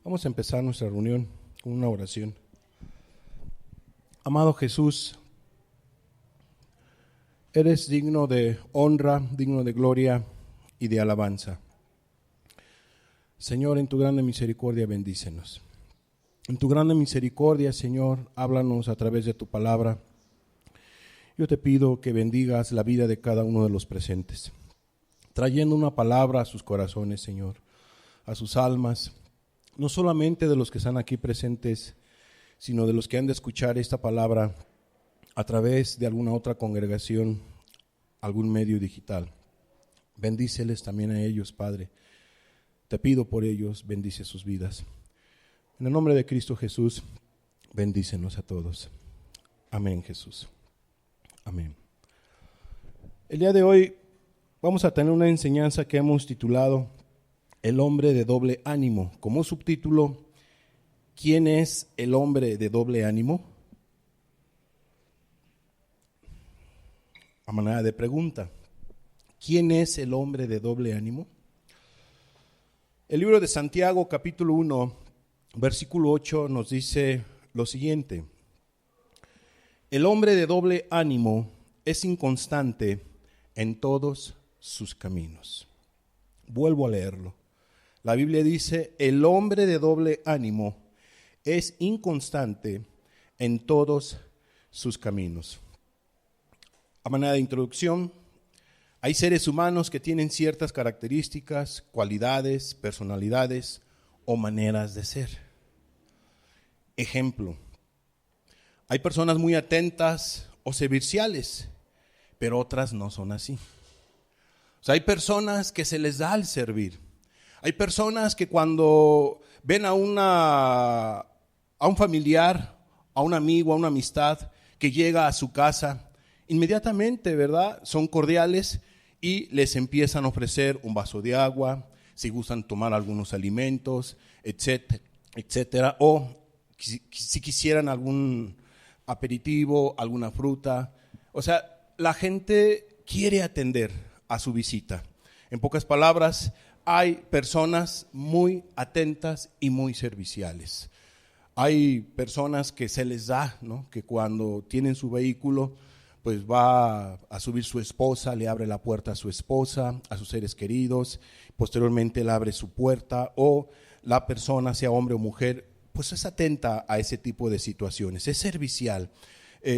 Vamos a empezar nuestra reunión con una oración. Amado Jesús, eres digno de honra, digno de gloria y de alabanza. Señor, en tu grande misericordia bendícenos. En tu grande misericordia, Señor, háblanos a través de tu palabra. Yo te pido que bendigas la vida de cada uno de los presentes, trayendo una palabra a sus corazones, Señor, a sus almas, no solamente de los que están aquí presentes, sino de los que han de escuchar esta palabra a través de alguna otra congregación, algún medio digital. Bendíceles también a ellos, Padre. Te pido por ellos, bendice sus vidas. En el nombre de Cristo Jesús, bendícenos a todos. Amén, Jesús. Amén. El día de hoy vamos a tener una enseñanza que hemos titulado El hombre de doble ánimo. Como subtítulo, ¿quién es el hombre de doble ánimo? A manera de pregunta, ¿quién es el hombre de doble ánimo? El libro de Santiago, capítulo 1, versículo 8, nos dice lo siguiente: el hombre de doble ánimo es inconstante en todos sus caminos. Vuelvo a leerlo. La Biblia dice, el hombre de doble ánimo es inconstante en todos sus caminos. A manera de introducción, hay seres humanos que tienen ciertas características, cualidades, personalidades o maneras de ser. Ejemplo, hay personas muy atentas o serviciales, pero otras no son así. O sea, hay personas que se les da el servir. Hay personas que cuando ven a un familiar, a un amigo, a una amistad que llega a su casa, inmediatamente, ¿verdad?, son cordiales y les empiezan a ofrecer un vaso de agua, si gustan tomar algunos alimentos, etcétera, etcétera, o si quisieran algún aperitivo, alguna fruta. O sea, la gente quiere atender a su visita. En pocas palabras, hay personas muy atentas y muy serviciales. Hay personas que se les da, ¿no?, que cuando tienen su vehículo, pues va a subir su esposa, le abre la puerta a su esposa, a sus seres queridos, posteriormente le abre su puerta, o la persona, sea hombre o mujer, pues es atenta a ese tipo de situaciones, es servicial.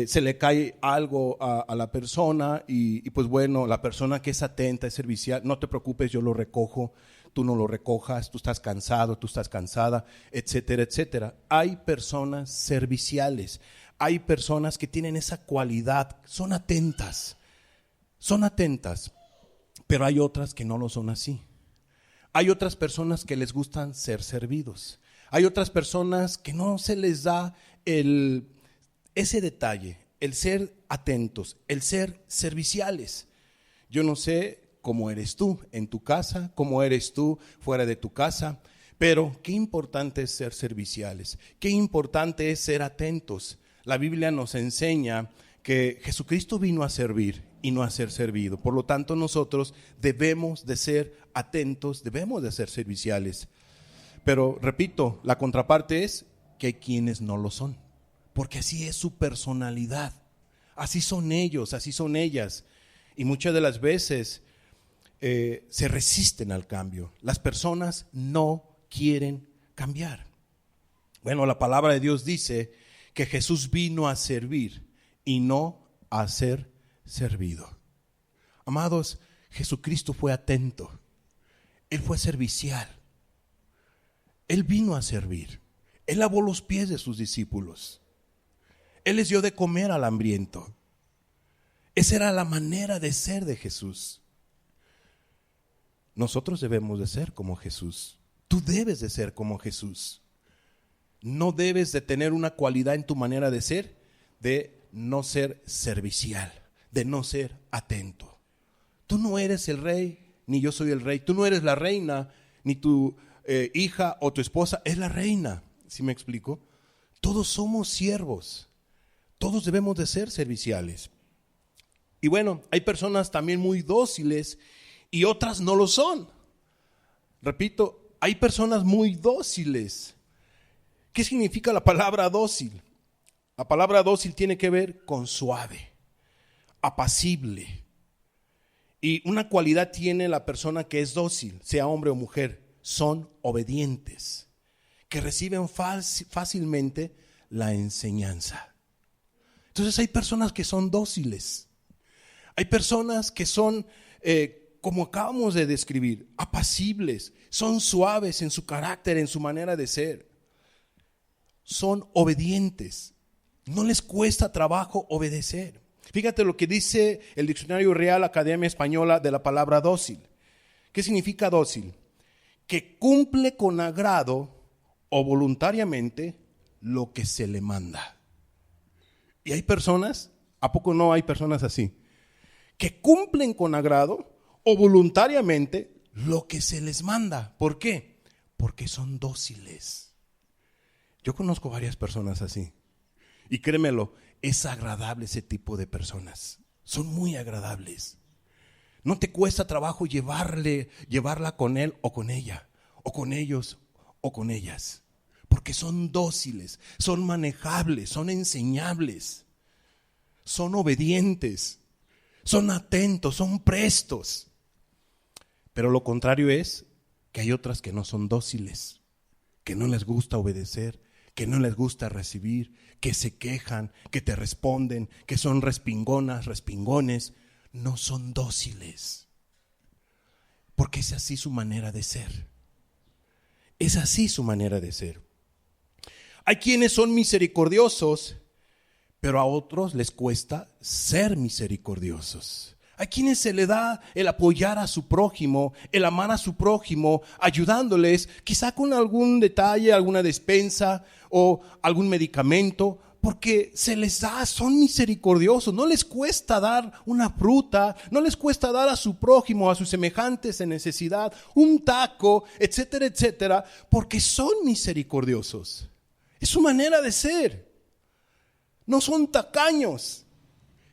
Se le cae algo a la persona y pues bueno, la persona que es atenta, es servicial, no te preocupes, yo lo recojo, tú no lo recojas, tú estás cansado, tú estás cansada, etcétera, etcétera. Hay personas serviciales, hay personas que tienen esa cualidad, son atentas, pero hay otras que no lo son así. Hay otras personas que les gustan ser servidos. Hay otras personas que no se les da ese detalle, el ser atentos, el ser serviciales. Yo no sé cómo eres tú en tu casa, cómo eres tú fuera de tu casa, pero qué importante es ser serviciales, qué importante es ser atentos. La Biblia nos enseña que Jesucristo vino a servir y no a ser servido. Por lo tanto, nosotros debemos de ser atentos, debemos de ser serviciales. Pero repito, la contraparte es que hay quienes no lo son, porque así es su personalidad, así son ellos, así son ellas, y muchas de las veces se resisten al cambio. Las personas no quieren cambiar. Bueno, la palabra de Dios dice que Jesús vino a servir y no a ser servido. Amados, Jesucristo fue atento, Él fue servicial. Él vino a servir. Él lavó los pies de sus discípulos. Él les dio de comer al hambriento. Esa era la manera de ser de Jesús. Nosotros debemos de ser como Jesús. Tú debes de ser como Jesús. No debes de tener una cualidad en tu manera de ser, de no ser servicial, de no ser atento. Tú no eres el rey, ni yo soy el rey. Tú no eres la reina, ni tu hija o tu esposa es la reina. ¿Sí me explico? Todos somos siervos. Todos debemos de ser serviciales. Y bueno, hay personas también muy dóciles y otras no lo son. Repito, hay personas muy dóciles ¿Qué significa la palabra dócil? La palabra dócil tiene que ver con suave, apacible. Y una cualidad tiene la persona que es dócil, sea hombre o mujer, son obedientes, que reciben fácilmente la enseñanza. Entonces hay personas que son dóciles, hay personas que son, como acabamos de describir, apacibles, son suaves en su carácter, en su manera de ser, son obedientes, no les cuesta trabajo obedecer. Fíjate lo que dice el Diccionario Real Academia Española de la palabra dócil. ¿Qué significa dócil? Que cumple con agrado o voluntariamente lo que se le manda. Y hay personas, ¿a poco no hay personas así? Que cumplen con agrado o voluntariamente lo que se les manda. ¿Por qué? Porque son dóciles. Yo conozco varias personas así. Y créemelo, es agradable ese tipo de personas. Son muy agradables. No te cuesta trabajo llevarla con él o con ella, o con ellos o con ellas. Porque son dóciles, son manejables, son enseñables, son obedientes, son atentos, son prestos. Pero lo contrario es que hay otras que no son dóciles, que no les gusta obedecer, que no les gusta recibir, que se quejan, que te responden, que son respingonas, respingones. No son dóciles, porque es así su manera de ser. Es así su manera de ser. Hay quienes son misericordiosos, pero a otros les cuesta ser misericordiosos. Hay quienes se le da el apoyar a su prójimo, el amar a su prójimo, ayudándoles, quizá con algún detalle, alguna despensa o algún medicamento, porque se les da, son misericordiosos, no les cuesta dar una fruta, no les cuesta dar a su prójimo, a sus semejantes en necesidad, un taco, etcétera, etcétera, porque son misericordiosos. Es su manera de ser. No son tacaños,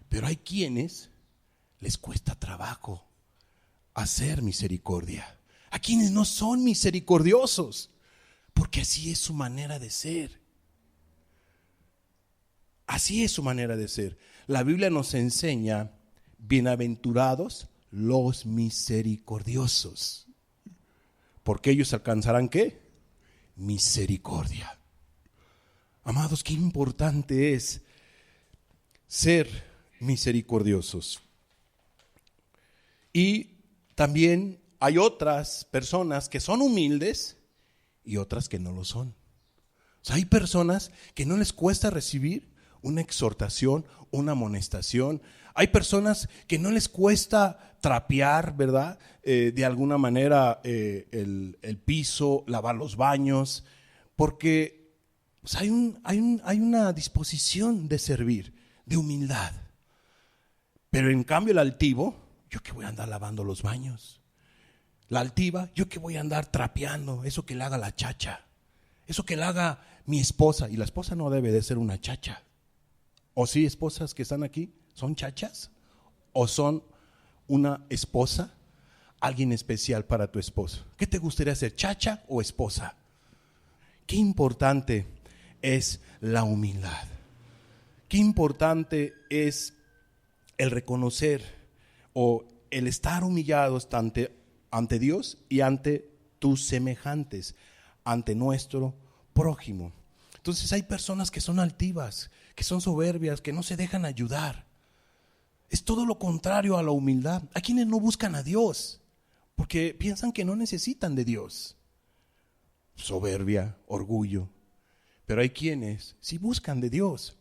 pero hay quienes les cuesta trabajo hacer misericordia. A quienes no son misericordiosos, porque así es su manera de ser. Así es su manera de ser. La Biblia nos enseña, bienaventurados los misericordiosos, porque ellos alcanzarán ¿qué? Misericordia. Amados, qué importante es ser misericordiosos. Y también hay otras personas que son humildes y otras que no lo son. O sea, hay personas que no les cuesta recibir una exhortación, una amonestación. Hay personas que no les cuesta trapear, ¿verdad? De alguna manera el piso, lavar los baños, porque pues, hay una disposición de servir, de humildad. Pero en cambio el altivo, yo que voy a andar lavando los baños. La altiva, yo que voy a andar trapeando, eso que le haga la chacha, eso que le haga mi esposa. Y la esposa no debe de ser una chacha. ¿O sí, esposas que están aquí, son chachas? ¿O son una esposa, alguien especial para tu esposo? ¿Qué te gustaría ser, chacha o esposa? Qué importante es la humildad. Qué importante es el reconocer o el estar humillados ante Dios y ante tus semejantes, ante nuestro prójimo. Entonces hay personas que son altivas, que son soberbias, que no se dejan ayudar. Es todo lo contrario a la humildad. Hay quienes no buscan a Dios porque piensan que no necesitan de Dios. Soberbia, orgullo. Pero hay quienes sí buscan de Dios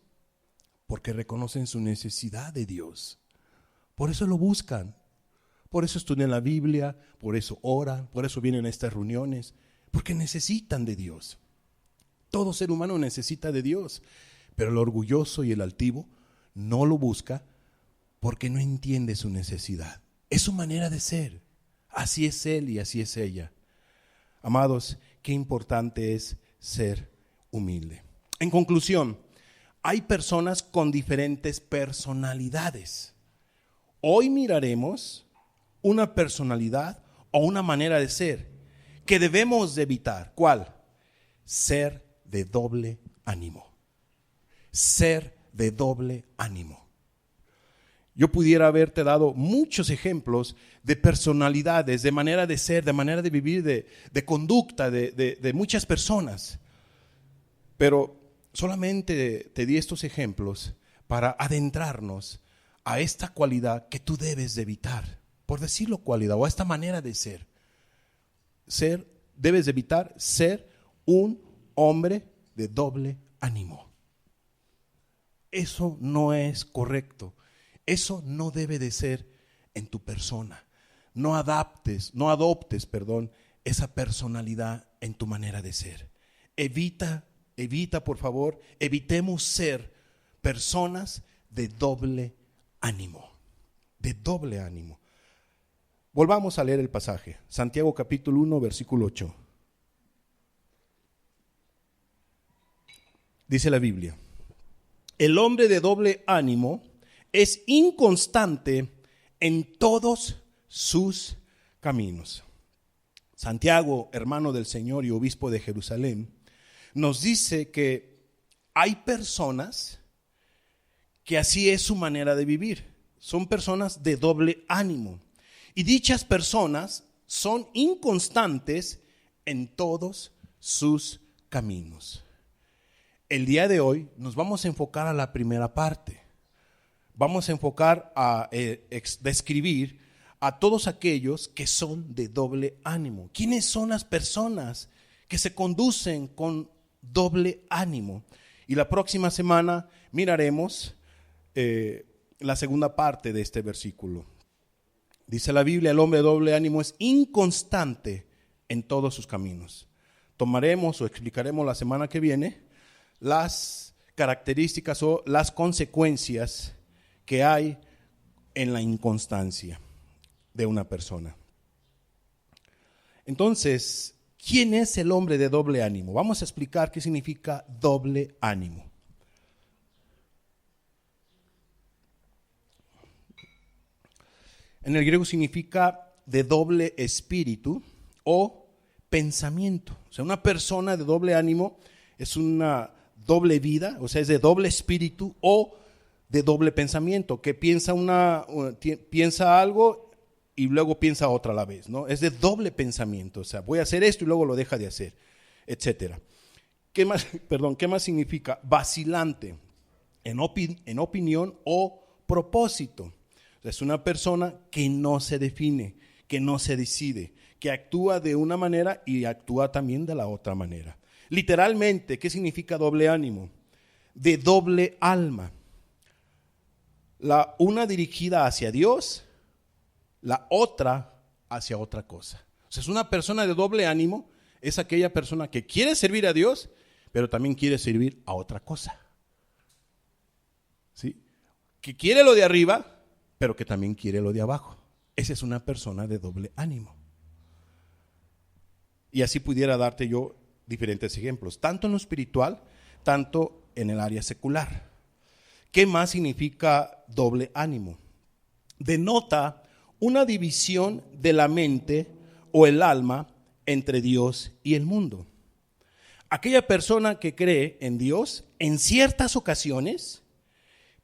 porque reconocen su necesidad de Dios. Por eso lo buscan. Por eso estudian la Biblia, por eso oran, por eso vienen a estas reuniones, porque necesitan de Dios. Todo ser humano necesita de Dios, pero el orgulloso y el altivo no lo busca porque no entiende su necesidad. Es su manera de ser. Así es él y así es ella. Amados, qué importante es ser humilde. En conclusión, hay personas con diferentes personalidades. Hoy miraremos una personalidad o una manera de ser que debemos de evitar. ¿Cuál? Ser de doble ánimo. Ser de doble ánimo. Yo pudiera haberte dado muchos ejemplos de personalidades, de manera de ser, de manera de vivir, de conducta de muchas personas. Pero solamente te di estos ejemplos para adentrarnos a esta cualidad que tú debes de evitar. Por decirlo cualidad, o a esta manera de ser. Debes de evitar ser un hombre de doble ánimo. Eso no es correcto. Eso no debe de ser en tu persona. No adoptes, esa personalidad en tu manera de ser. Evita, por favor, evitemos ser personas de doble ánimo. De doble ánimo. Volvamos a leer el pasaje. Santiago capítulo 1, versículo 8. Dice la Biblia: el hombre de doble ánimo es inconstante en todos sus caminos. Santiago, hermano del Señor y obispo de Jerusalén, nos dice que hay personas que así es su manera de vivir. Son personas de doble ánimo. Y dichas personas son inconstantes en todos sus caminos. El día de hoy nos vamos a enfocar a la primera parte. Vamos a enfocar a describir a todos aquellos que son de doble ánimo. ¿Quiénes son las personas que se conducen con doble ánimo? Y la próxima semana miraremos la segunda parte de este versículo. Dice la Biblia: el hombre de doble ánimo es inconstante en todos sus caminos. Tomaremos o explicaremos la semana que viene las características o las consecuencias que hay en la inconstancia de una persona. Entonces, ¿quién es el hombre de doble ánimo? Vamos a explicar qué significa doble ánimo. En el griego significa de doble espíritu o pensamiento. O sea, una persona de doble ánimo es una doble vida, o sea, es de doble espíritu o de doble pensamiento, que piensa algo y luego piensa otra a la vez, ¿no? Es de doble pensamiento, o sea, voy a hacer esto y luego lo deja de hacer, etcétera. ¿Qué más significa? Vacilante en opinión o propósito. O sea, es una persona que no se define, que no se decide, que actúa de una manera y actúa también de la otra manera. Literalmente, ¿qué significa doble ánimo? De doble alma. Una dirigida hacia Dios, la otra hacia otra cosa. O sea, es una persona de doble ánimo, es aquella persona que quiere servir a Dios, pero también quiere servir a otra cosa. ¿Sí? Que quiere lo de arriba, pero que también quiere lo de abajo. Esa es una persona de doble ánimo. Y así pudiera darte yo diferentes ejemplos, tanto en lo espiritual, tanto en el área secular. ¿Qué más significa doble ánimo? Denota una división de la mente o el alma entre Dios y el mundo. Aquella persona que cree en Dios en ciertas ocasiones,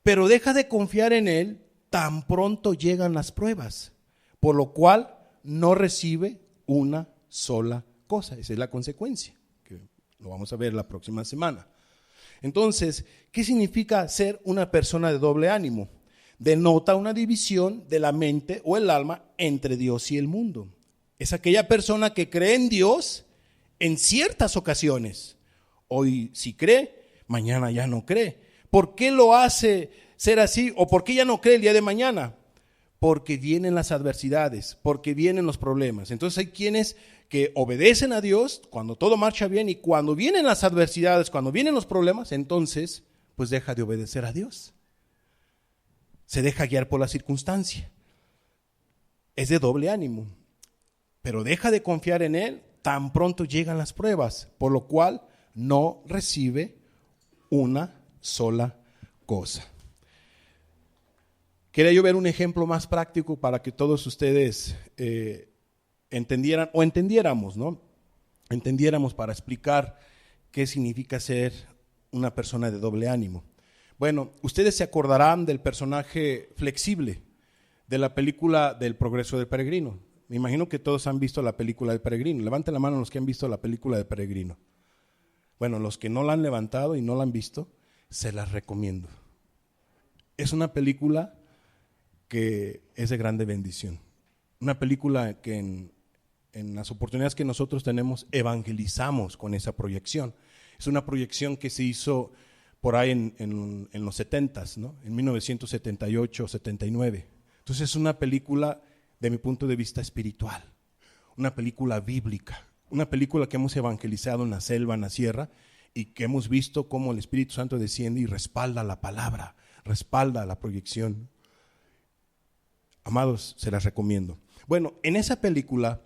pero deja de confiar en Él tan pronto llegan las pruebas, por lo cual no recibe una sola cosa. Esa es la consecuencia, que lo vamos a ver la próxima semana. Entonces, ¿qué significa ser una persona de doble ánimo? Denota una división de la mente o el alma entre Dios y el mundo. Es aquella persona que cree en Dios en ciertas ocasiones. Hoy sí cree, mañana ya no cree. ¿Por qué lo hace ser así? ¿O por qué ya no cree el día de mañana? Porque vienen las adversidades, porque vienen los problemas. Entonces hay quienes que obedecen a Dios cuando todo marcha bien, y cuando vienen las adversidades, cuando vienen los problemas, entonces pues deja de obedecer a Dios. Se deja guiar por la circunstancia. Es de doble ánimo, pero deja de confiar en Él tan pronto llegan las pruebas, por lo cual no recibe una sola cosa. Quería yo ver un ejemplo más práctico para que todos ustedes entendieran o entendiéramos, ¿no? Entendiéramos para explicar qué significa ser una persona de doble ánimo. Bueno, ustedes se acordarán del personaje Flexible de la película del Progreso del Peregrino. Me imagino que todos han visto la película del Peregrino. Levanten la mano los que han visto la película del Peregrino. Bueno, los que no la han levantado y no la han visto, se las recomiendo. Es una película que es de grande bendición. Una película que en las oportunidades que nosotros tenemos evangelizamos con esa proyección. Es una proyección que se hizo por ahí en los 70s, ¿no? En 1978, 79. Entonces es una película de mi punto de vista espiritual, una película bíblica, una película que hemos evangelizado en la selva, en la sierra, y que hemos visto cómo el Espíritu Santo desciende y respalda la palabra, respalda la proyección. Amados, se las recomiendo. Bueno, en esa película,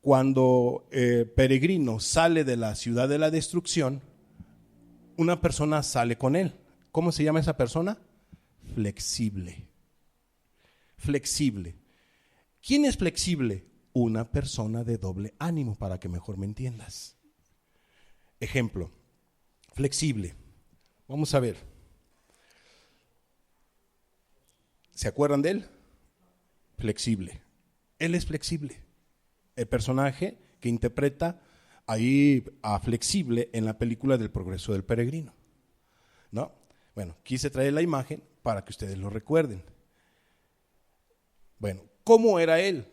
cuando Peregrino sale de la ciudad de la destrucción, una persona sale con él. ¿Cómo se llama esa persona? Flexible. Flexible. ¿Quién es flexible? Una persona de doble ánimo, para que mejor me entiendas. Ejemplo, Flexible. Vamos a ver. ¿Se acuerdan de él? Flexible. Él es flexible. El personaje que interpreta ahí a Flexible en la película del Progreso del Peregrino, ¿no? Bueno, quise traer la imagen para que ustedes lo recuerden. Bueno, ¿cómo era él?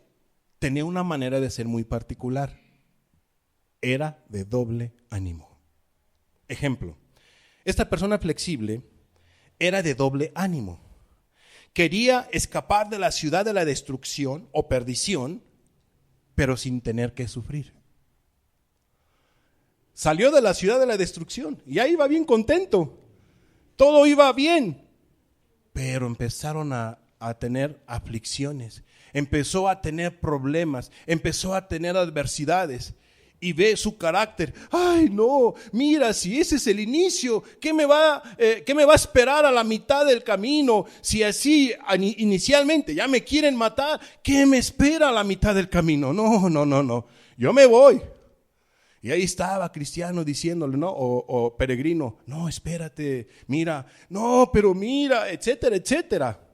Tenía una manera de ser muy particular. Era de doble ánimo. Ejemplo, esta persona flexible era de doble ánimo. Quería escapar de la ciudad de la destrucción o perdición, pero sin tener que sufrir. Salió de la ciudad de la destrucción y ahí iba bien contento. Todo iba bien, pero empezaron a tener aflicciones, empezó a tener problemas, empezó a tener adversidades y ve su carácter. Ay, no, mira, si ese es el inicio, ¿qué me va a esperar a la mitad del camino? Si así inicialmente ya me quieren matar, ¿qué me espera a la mitad del camino? No, yo me voy. Y ahí estaba Cristiano diciéndole, ¿no? O Peregrino, no, espérate, mira, no, pero mira, etcétera, etcétera.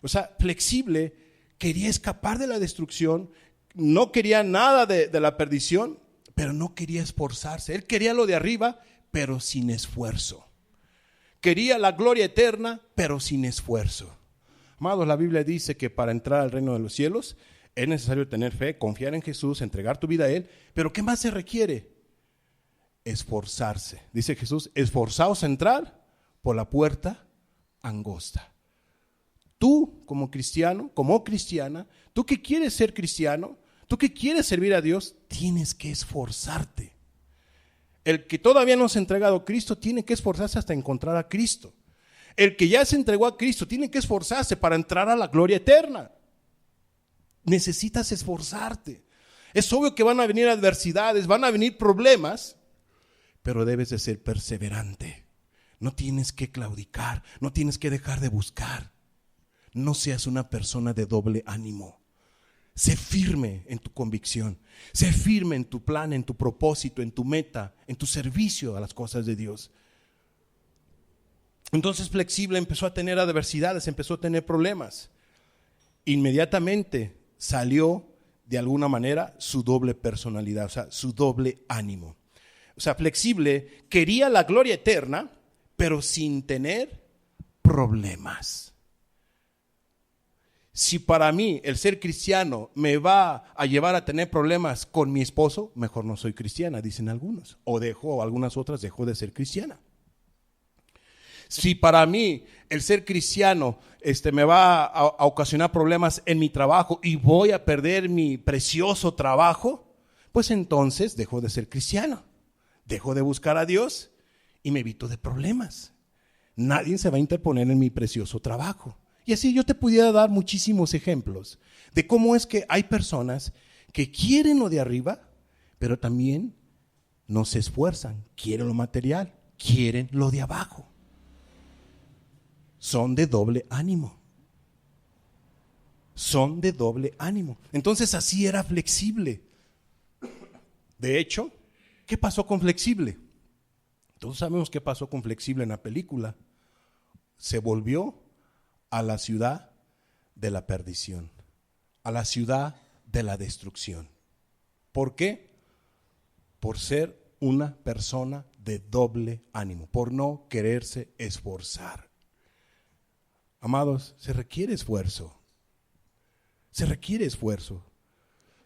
O sea, Flexible quería escapar de la destrucción, no quería nada de la perdición, pero no quería esforzarse. Él quería lo de arriba, pero sin esfuerzo. Quería la gloria eterna, pero sin esfuerzo. Amados, la Biblia dice que para entrar al reino de los cielos es necesario tener fe, confiar en Jesús, entregar tu vida a Él. Pero ¿qué más se requiere? Esforzarse. Dice Jesús, esforzaos a entrar por la puerta angosta. Tú como cristiano, como cristiana, tú que quieres ser cristiano, tú que quieres servir a Dios, tienes que esforzarte. El que todavía no se ha entregado a Cristo tiene que esforzarse hasta encontrar a Cristo. El que ya se entregó a Cristo tiene que esforzarse para entrar a la gloria eterna. Necesitas esforzarte. Es obvio que van a venir adversidades, van a venir problemas, pero debes de ser perseverante. No tienes que claudicar, no tienes que dejar de buscar. No seas una persona de doble ánimo. Sé firme en tu convicción, sé firme en tu plan, en tu propósito, en tu meta, en tu servicio a las cosas de Dios. Entonces Flexible empezó a tener adversidades, empezó a tener problemas. Inmediatamente salió de alguna manera su doble personalidad, o sea, su doble ánimo. O sea, Flexible quería la gloria eterna, pero sin tener problemas. Si para mí el ser cristiano me va a llevar a tener problemas con mi esposo, mejor no soy cristiana, dicen algunos. O algunas otras dejó de ser cristiana. Si para mí el ser cristiano me va a ocasionar problemas en mi trabajo y voy a perder mi precioso trabajo, pues entonces dejo de ser cristiano. Dejo de buscar a Dios y me evito de problemas. Nadie se va a interponer en mi precioso trabajo. Y así yo te pudiera dar muchísimos ejemplos de cómo es que hay personas que quieren lo de arriba, pero también no se esfuerzan, quieren lo material, quieren lo de abajo. Son de doble ánimo. Son de doble ánimo. Entonces así era Flexible. De hecho, ¿Qué pasó con Flexible? Todos sabemos qué pasó con Flexible en la película. Se volvió a la ciudad de la perdición, a la ciudad de la destrucción. ¿Por qué? Por ser una persona de doble ánimo, por no quererse esforzar. Amados, se requiere esfuerzo. Se requiere esfuerzo.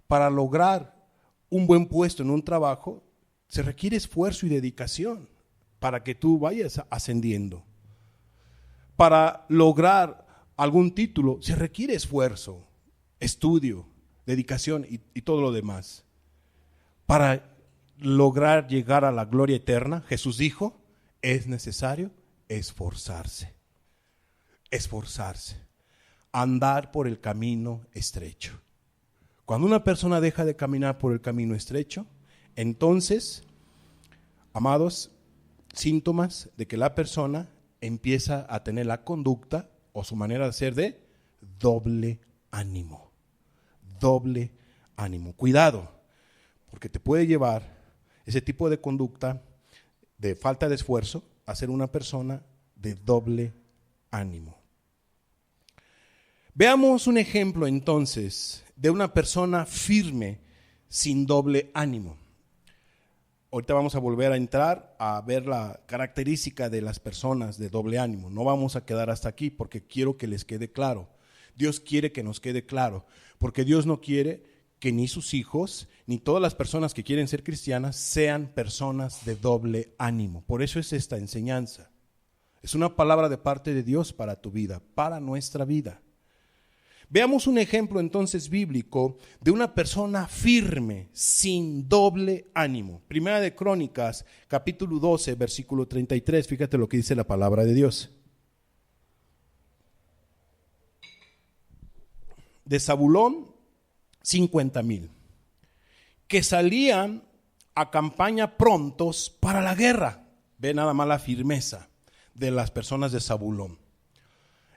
Para lograr un buen puesto en un trabajo, se requiere esfuerzo y dedicación para que tú vayas ascendiendo. Para lograr algún título, se requiere esfuerzo, estudio, dedicación y todo lo demás. Para lograr llegar a la gloria eterna, Jesús dijo, es necesario esforzarse. Esforzarse. Andar por el camino estrecho. Cuando una persona deja de caminar por el camino estrecho, entonces, amados, síntomas de que la persona empieza a tener la conducta o su manera de ser de doble ánimo. Doble ánimo. Cuidado, porque te puede llevar ese tipo de conducta de falta de esfuerzo a ser una persona de doble ánimo. Veamos un ejemplo entonces de una persona firme sin doble ánimo. Ahorita vamos a volver a entrar a ver la característica de las personas de doble ánimo. No vamos a quedar hasta aquí porque quiero que les quede claro. Dios quiere que nos quede claro, porque Dios no quiere que ni sus hijos, ni todas las personas que quieren ser cristianas sean personas de doble ánimo. Por eso es esta enseñanza. Es una palabra de parte de Dios para tu vida, para nuestra vida. Veamos un ejemplo entonces bíblico de una persona firme, sin doble ánimo. Primera de Crónicas, capítulo 12, versículo 33. Fíjate lo que dice la palabra de Dios. De Zabulón, 50,000, que salían a campaña prontos para la guerra. Ve nada más la firmeza de las personas de Zabulón.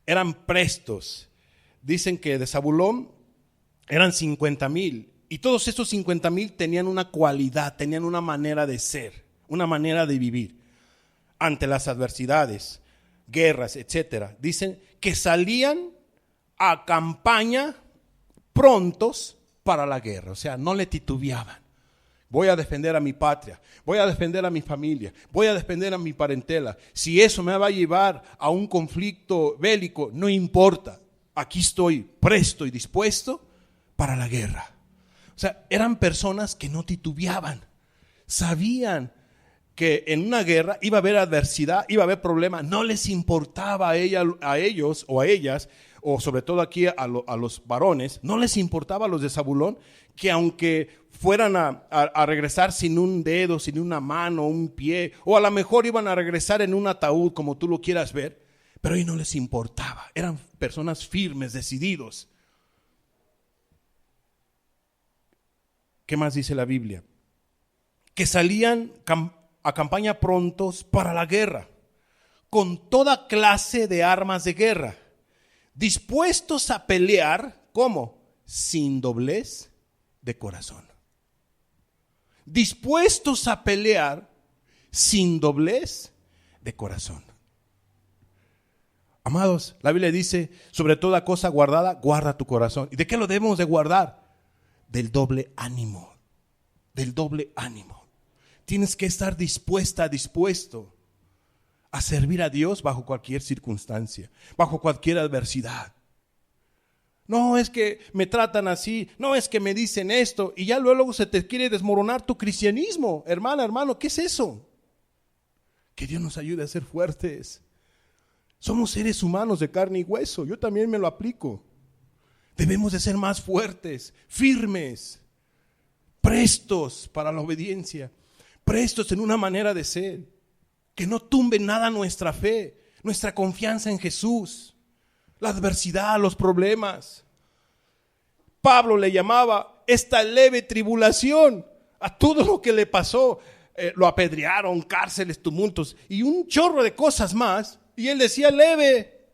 Eran prestos. Dicen que de Zabulón eran 50,000 y todos estos 50,000 tenían una cualidad, tenían una manera de ser, una manera de vivir ante las adversidades, guerras, etcétera. Dicen que salían a campaña prontos para la guerra, o sea, no le titubeaban. Voy a defender a mi patria, voy a defender a mi familia, voy a defender a mi parentela. Si eso me va a llevar a un conflicto bélico, no importa. Aquí estoy presto y dispuesto para la guerra. O sea, eran personas que no titubeaban. Sabían que en una guerra iba a haber adversidad, iba a haber problemas. No les importaba a ellos o a ellas, o sobre todo aquí a los varones, no les importaba a los de Zabulón, que aunque fueran a regresar sin un dedo, sin una mano, un pie, o a lo mejor iban a regresar en un ataúd, como tú lo quieras ver, pero a ellos no les importaba. Eran personas firmes, decididos. ¿Qué más dice la Biblia? Que salían a campaña prontos para la guerra, con toda clase de armas de guerra, dispuestos a pelear, ¿cómo? Sin doblez de corazón. Dispuestos a pelear sin doblez de corazón. Amados, la Biblia dice, sobre toda cosa guardada, guarda tu corazón. ¿Y de qué lo debemos de guardar? Del doble ánimo, del doble ánimo. Tienes que estar dispuesto a servir a Dios bajo cualquier circunstancia, bajo cualquier adversidad. No es que me tratan así, no es que me dicen esto, y ya luego se te quiere desmoronar tu cristianismo. Hermana, hermano, ¿qué es eso? Que Dios nos ayude a ser fuertes. Somos seres humanos de carne y hueso, yo también me lo aplico. Debemos de ser más fuertes, firmes, prestos para la obediencia, prestos en una manera de ser, que no tumbe nada nuestra fe, nuestra confianza en Jesús, la adversidad, los problemas. Pablo le llamaba esta leve tribulación a todo lo que le pasó. Lo apedrearon, cárceles, tumultos y un chorro de cosas más. Y él decía leve.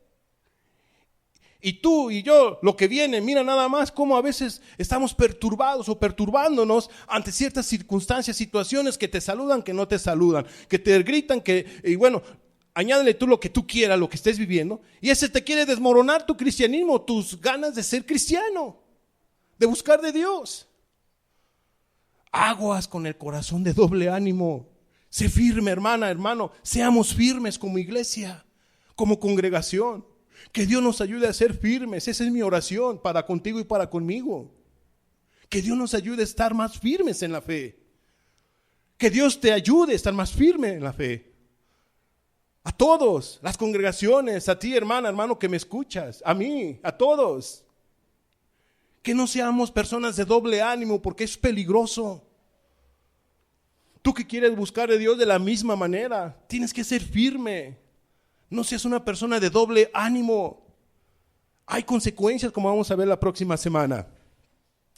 Y tú y yo, lo que viene, mira nada más cómo a veces estamos perturbados o perturbándonos ante ciertas circunstancias, situaciones que te saludan, que no te saludan, que te gritan, y bueno, añádele tú lo que tú quieras, lo que estés viviendo, y ese te quiere desmoronar tu cristianismo, tus ganas de ser cristiano, de buscar de Dios. Aguas con el corazón de doble ánimo. Sé firme, hermana, hermano, seamos firmes como iglesia, como congregación. Que Dios nos ayude a ser firmes. Esa es mi oración para contigo y para conmigo. Que Dios nos ayude a estar más firmes en la fe. Que Dios te ayude a estar más firme en la fe. A todos, las congregaciones, a ti, hermana, hermano, que me escuchas, a mí, a todos. Que no seamos personas de doble ánimo, porque es peligroso. Tú que quieres buscar a Dios de la misma manera, tienes que ser firme. No seas una persona de doble ánimo. Hay consecuencias, como vamos a ver la próxima semana.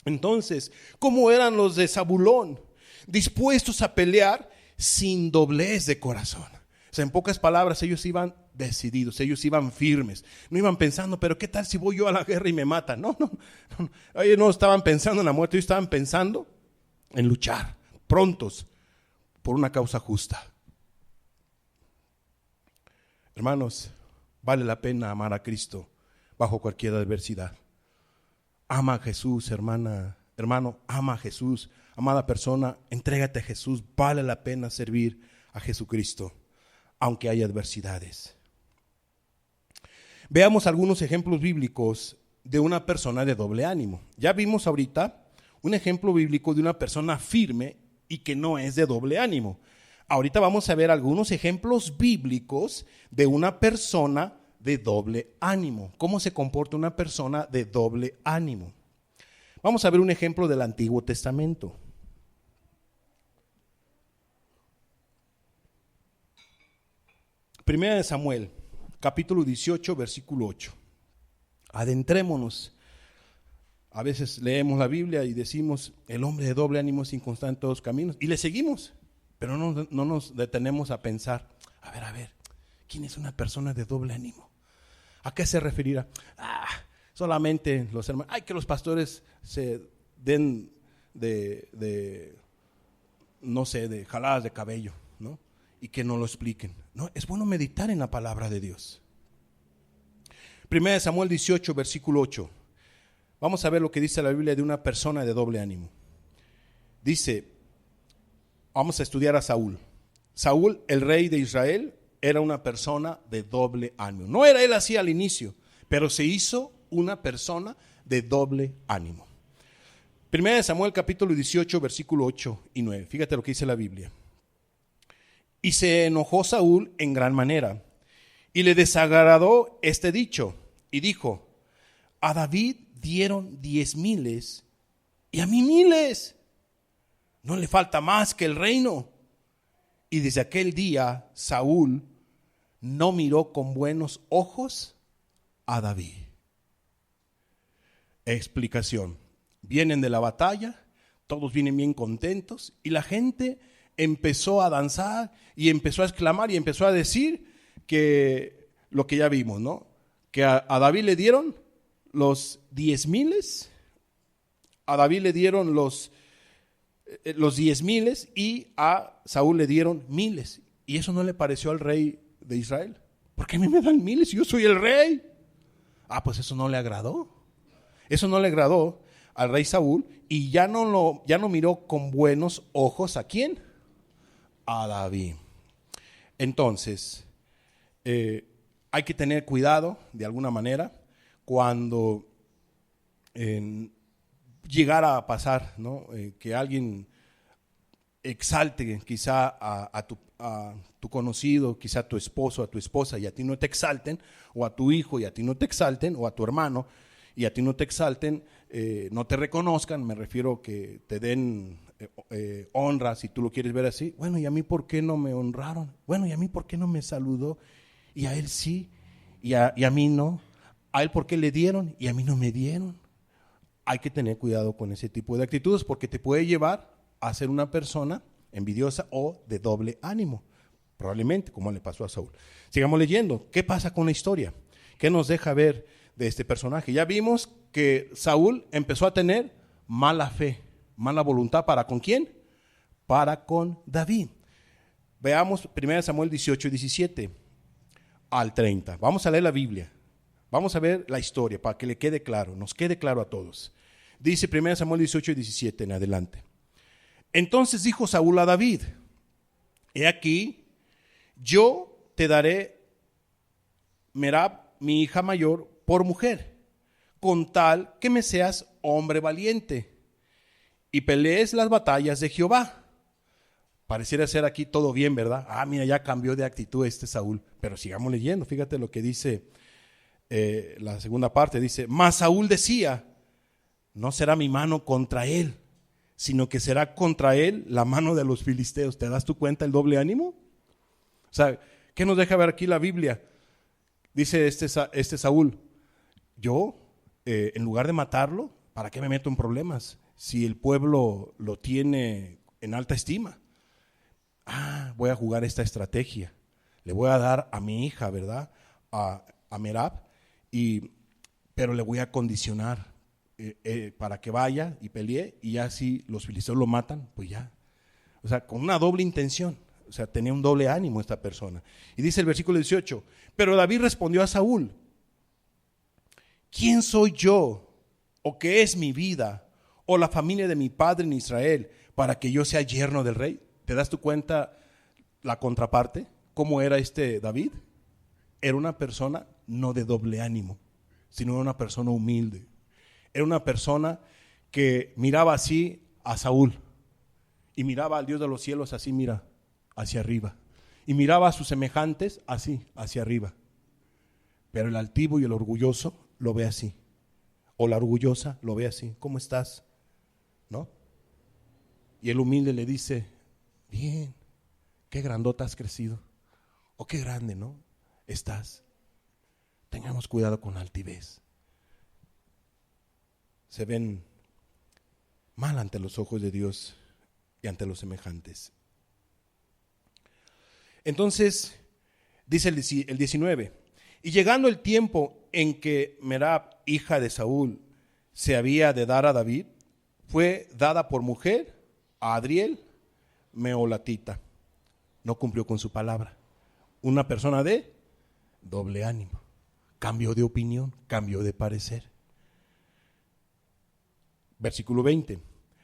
Entonces, ¿cómo eran los de Zabulón? Dispuestos a pelear sin doblez de corazón. O sea, en pocas palabras, ellos iban decididos, ellos iban firmes. No iban pensando, pero ¿qué tal si voy yo a la guerra y me matan? No. Ellos no estaban pensando en la muerte, ellos estaban pensando en luchar, prontos, por una causa justa. Hermanos, vale la pena amar a Cristo bajo cualquier adversidad. Ama a Jesús, hermana, hermano, ama a Jesús. Amada persona, entrégate a Jesús. Vale la pena servir a Jesucristo, aunque haya adversidades. Veamos algunos ejemplos bíblicos de una persona de doble ánimo. Ya vimos ahorita un ejemplo bíblico de una persona firme y que no es de doble ánimo. Ahorita vamos a ver algunos ejemplos bíblicos de una persona de doble ánimo. ¿Cómo se comporta una persona de doble ánimo? Vamos a ver un ejemplo del Antiguo Testamento. Primera de Samuel, capítulo 18, versículo 8. Adentrémonos. A veces leemos la Biblia y decimos, el hombre de doble ánimo es inconstante en todos los caminos. Y le seguimos. Pero no nos detenemos a pensar, a ver, ¿quién es una persona de doble ánimo? ¿A qué se referirá? Solamente los hermanos, que los pastores se den de jaladas de cabello, ¿no? Y que no lo expliquen. No, es bueno meditar en la palabra de Dios. Primera de Samuel 18, versículo 8. Vamos a ver lo que dice la Biblia de una persona de doble ánimo. Dice, vamos a estudiar a Saúl. Saúl, el rey de Israel, era una persona de doble ánimo. No era él así al inicio, pero se hizo una persona de doble ánimo. Primera de Samuel capítulo 18, versículo 8 y 9. Fíjate lo que dice la Biblia. Y se enojó Saúl en gran manera, y le desagradó este dicho, y dijo, a David dieron 10,000 y a mí 1,000. No le falta más que el reino. Y desde aquel día Saúl no miró con buenos ojos a David. Explicación. Vienen de la batalla, todos vienen bien contentos y la gente empezó a danzar y empezó a exclamar y empezó a decir que lo que ya vimos, ¿no? Que a David le dieron los 10,000, a David le dieron los 10,000 y a Saúl le dieron 1,000. Y eso no le pareció al rey de Israel. ¿Por qué a mí me dan 1,000 si yo soy el rey? Pues eso no le agradó. Eso no le agradó al rey Saúl y ya no miró con buenos ojos ¿a quién? A David. Entonces, hay que tener cuidado de alguna manera cuando llegara a pasar, ¿no? Que alguien exalte quizá a tu conocido, quizá a tu esposo, a tu esposa y a ti no te exalten, o a tu hijo y a ti no te exalten, o a tu hermano y a ti no te exalten, no te reconozcan, me refiero que te den honra, si tú lo quieres ver así. Bueno, ¿y a mí por qué no me honraron? Bueno, ¿y a mí por qué no me saludó? Y a él sí, y a mí no. ¿A él por qué le dieron y a mí no me dieron? Hay que tener cuidado con ese tipo de actitudes porque te puede llevar a ser una persona envidiosa o de doble ánimo, probablemente como le pasó a Saúl. Sigamos leyendo. ¿Qué pasa con la historia? ¿Qué nos deja ver de este personaje. Ya vimos que Saúl empezó a tener mala fe, mala voluntad. ¿Para con quién? Para con David. Veamos 1 Samuel 18 y 17 al 30. Vamos a leer la Biblia. Vamos a ver la historia para que le quede claro, nos quede claro a todos. Dice 1 Samuel 18 y 17 en adelante. Entonces dijo Saúl a David: he aquí, yo te daré Merab, mi hija mayor, por mujer, con tal que me seas hombre valiente y pelees las batallas de Jehová. Pareciera ser aquí todo bien, ¿verdad? Mira, ya cambió de actitud Saúl. Pero sigamos leyendo, fíjate lo que dice la segunda parte. Dice: mas Saúl decía, no será mi mano contra él, sino que será contra él la mano de los filisteos. ¿Te das tu cuenta el doble ánimo? O sea, ¿qué nos deja ver aquí la Biblia? Dice Saúl: yo, en lugar de matarlo, ¿para qué me meto en problemas? Si el pueblo lo tiene en alta estima. Voy a jugar esta estrategia. Le voy a dar a mi hija, ¿verdad? A Merab, pero le voy a condicionar para que vaya y pelee, y ya si los filisteos lo matan, pues ya. O sea, con una doble intención. O sea, tenía un doble ánimo esta persona. Y dice el versículo 18: pero David respondió a Saúl: ¿quién soy yo, o qué es mi vida, o la familia de mi padre en Israel, para que yo sea yerno del rey? ¿Te das tu cuenta la contraparte? ¿Cómo era David? Era una persona no de doble ánimo, sino una persona humilde. Era una persona que miraba así a Saúl y miraba al Dios de los cielos así, mira, hacia arriba. Y miraba a sus semejantes así, hacia arriba. Pero el altivo y el orgulloso lo ve así. O la orgullosa lo ve así. ¿Cómo estás? ¿No? Y el humilde le dice: bien, qué grandota has crecido. O qué grande, ¿no? Estás. Tengamos cuidado con la altivez. Se ven mal ante los ojos de Dios y ante los semejantes. Entonces, dice el 19: y llegando el tiempo en que Merab, hija de Saúl, se había de dar a David, fue dada por mujer a Adriel, meolatita. No cumplió con su palabra. Una persona de doble ánimo. Cambió de opinión, cambió de parecer. Versículo 20.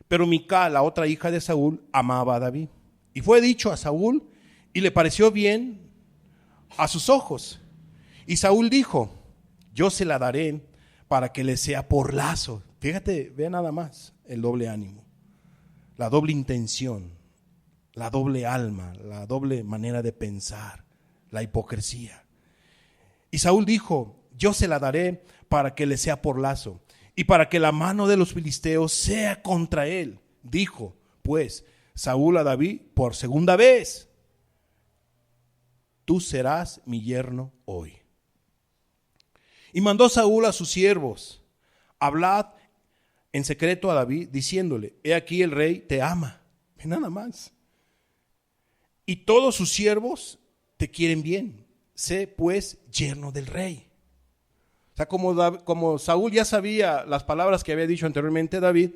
Pero Mical, la otra hija de Saúl, amaba a David. Y fue dicho a Saúl, y le pareció bien a sus ojos. Y Saúl dijo: yo se la daré para que le sea por lazo. Fíjate, ve nada más el doble ánimo, la doble intención, la doble alma, la doble manera de pensar, la hipocresía. Y Saúl dijo: yo se la daré para que le sea por lazo y para que la mano de los filisteos sea contra él. Dijo pues Saúl a David por segunda vez: tú serás mi yerno hoy. Y mandó Saúl a sus siervos: hablad en secreto a David, diciéndole: he aquí el rey te ama. Nada más. Y todos sus siervos te quieren bien. Sé pues yerno del rey. O sea, como Saúl ya sabía las palabras que había dicho anteriormente David,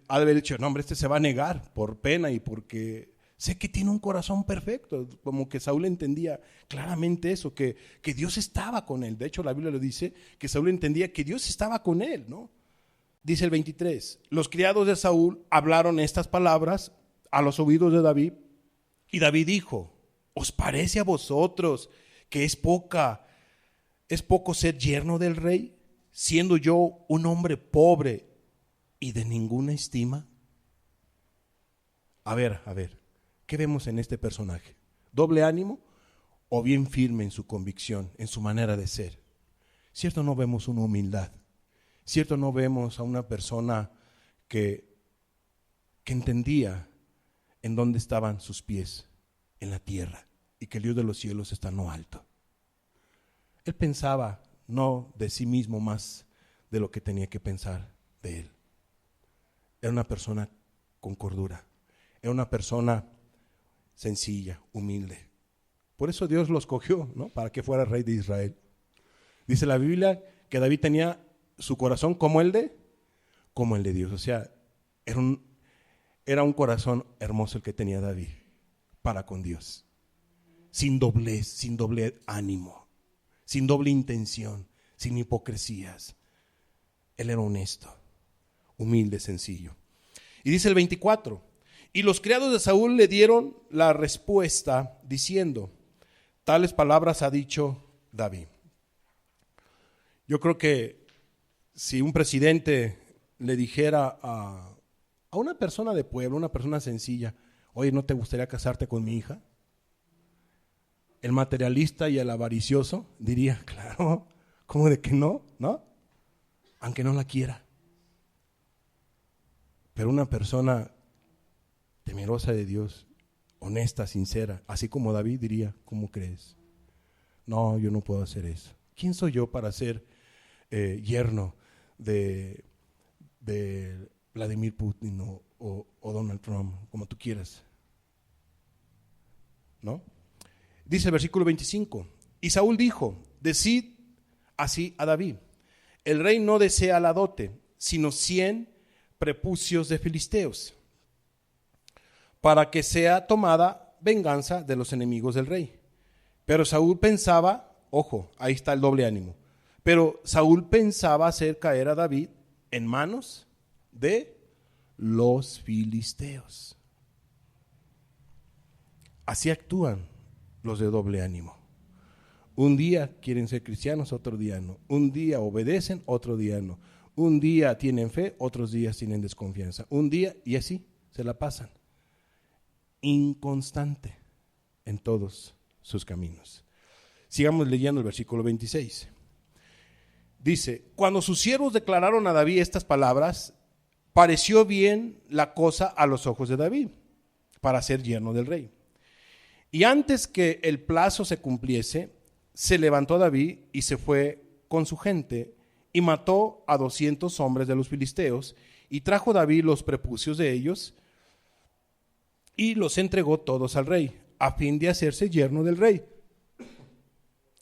ha de haber dicho: no, hombre, se va a negar por pena y porque sé que tiene un corazón perfecto. Como que Saúl entendía claramente eso, que Dios estaba con él. De hecho, la Biblia lo dice, que Saúl entendía que Dios estaba con él, ¿no? Dice el 23: los criados de Saúl hablaron estas palabras a los oídos de David, y David dijo: ¿os parece a vosotros que es poco ser yerno del rey, siendo yo un hombre pobre y de ninguna estima? A ver, ¿qué vemos en este personaje? ¿Doble ánimo o bien firme en su convicción, en su manera de ser? Cierto, no vemos una humildad. Cierto, no vemos a una persona que entendía en dónde estaban sus pies, en la tierra, y que el Dios de los cielos está en lo alto. Él pensaba no de sí mismo más de lo que tenía que pensar de él. Era una persona con cordura. Era una persona sencilla, humilde. Por eso Dios lo escogió, ¿no? Para que fuera rey de Israel. Dice la Biblia que David tenía su corazón como el de Dios. O sea, era un corazón hermoso el que tenía David para con Dios. Sin doblez, sin doble ánimo, sin doble intención, sin hipocresías. Él era honesto, humilde, sencillo. Y dice el 24, y los criados de Saúl le dieron la respuesta diciendo, tales palabras ha dicho David. Yo creo que si un presidente le dijera a una persona de pueblo, una persona sencilla, oye, ¿no te gustaría casarte con mi hija? El materialista y el avaricioso diría, claro, ¿cómo de que no? ¿No? Aunque no la quiera. Pero una persona temerosa de Dios, honesta, sincera, así como David diría, ¿cómo crees? No, yo no puedo hacer eso. ¿Quién soy yo para ser yerno de Vladimir Putin o Donald Trump, como tú quieras? ¿No? Dice el versículo 25, y Saúl dijo, decid así a David, el rey no desea la dote, sino 100 prepucios de filisteos, para que sea tomada venganza de los enemigos del rey. Pero Saúl pensaba, ojo, ahí está el doble ánimo, pero Saúl pensaba hacer caer a David en manos de los filisteos. Así actúan los de doble ánimo. Un día quieren ser cristianos, otro día no. Un día obedecen, otro día no. Un día tienen fe, otros días tienen desconfianza. Un día, y así se la pasan. Inconstante en todos sus caminos. Sigamos leyendo el versículo 26. Dice, cuando sus siervos declararon a David estas palabras, pareció bien la cosa a los ojos de David para ser yerno del rey. Y antes que el plazo se cumpliese, se levantó David y se fue con su gente y mató a 200 hombres de los filisteos y trajo David los prepucios de ellos y los entregó todos al rey, a fin de hacerse yerno del rey.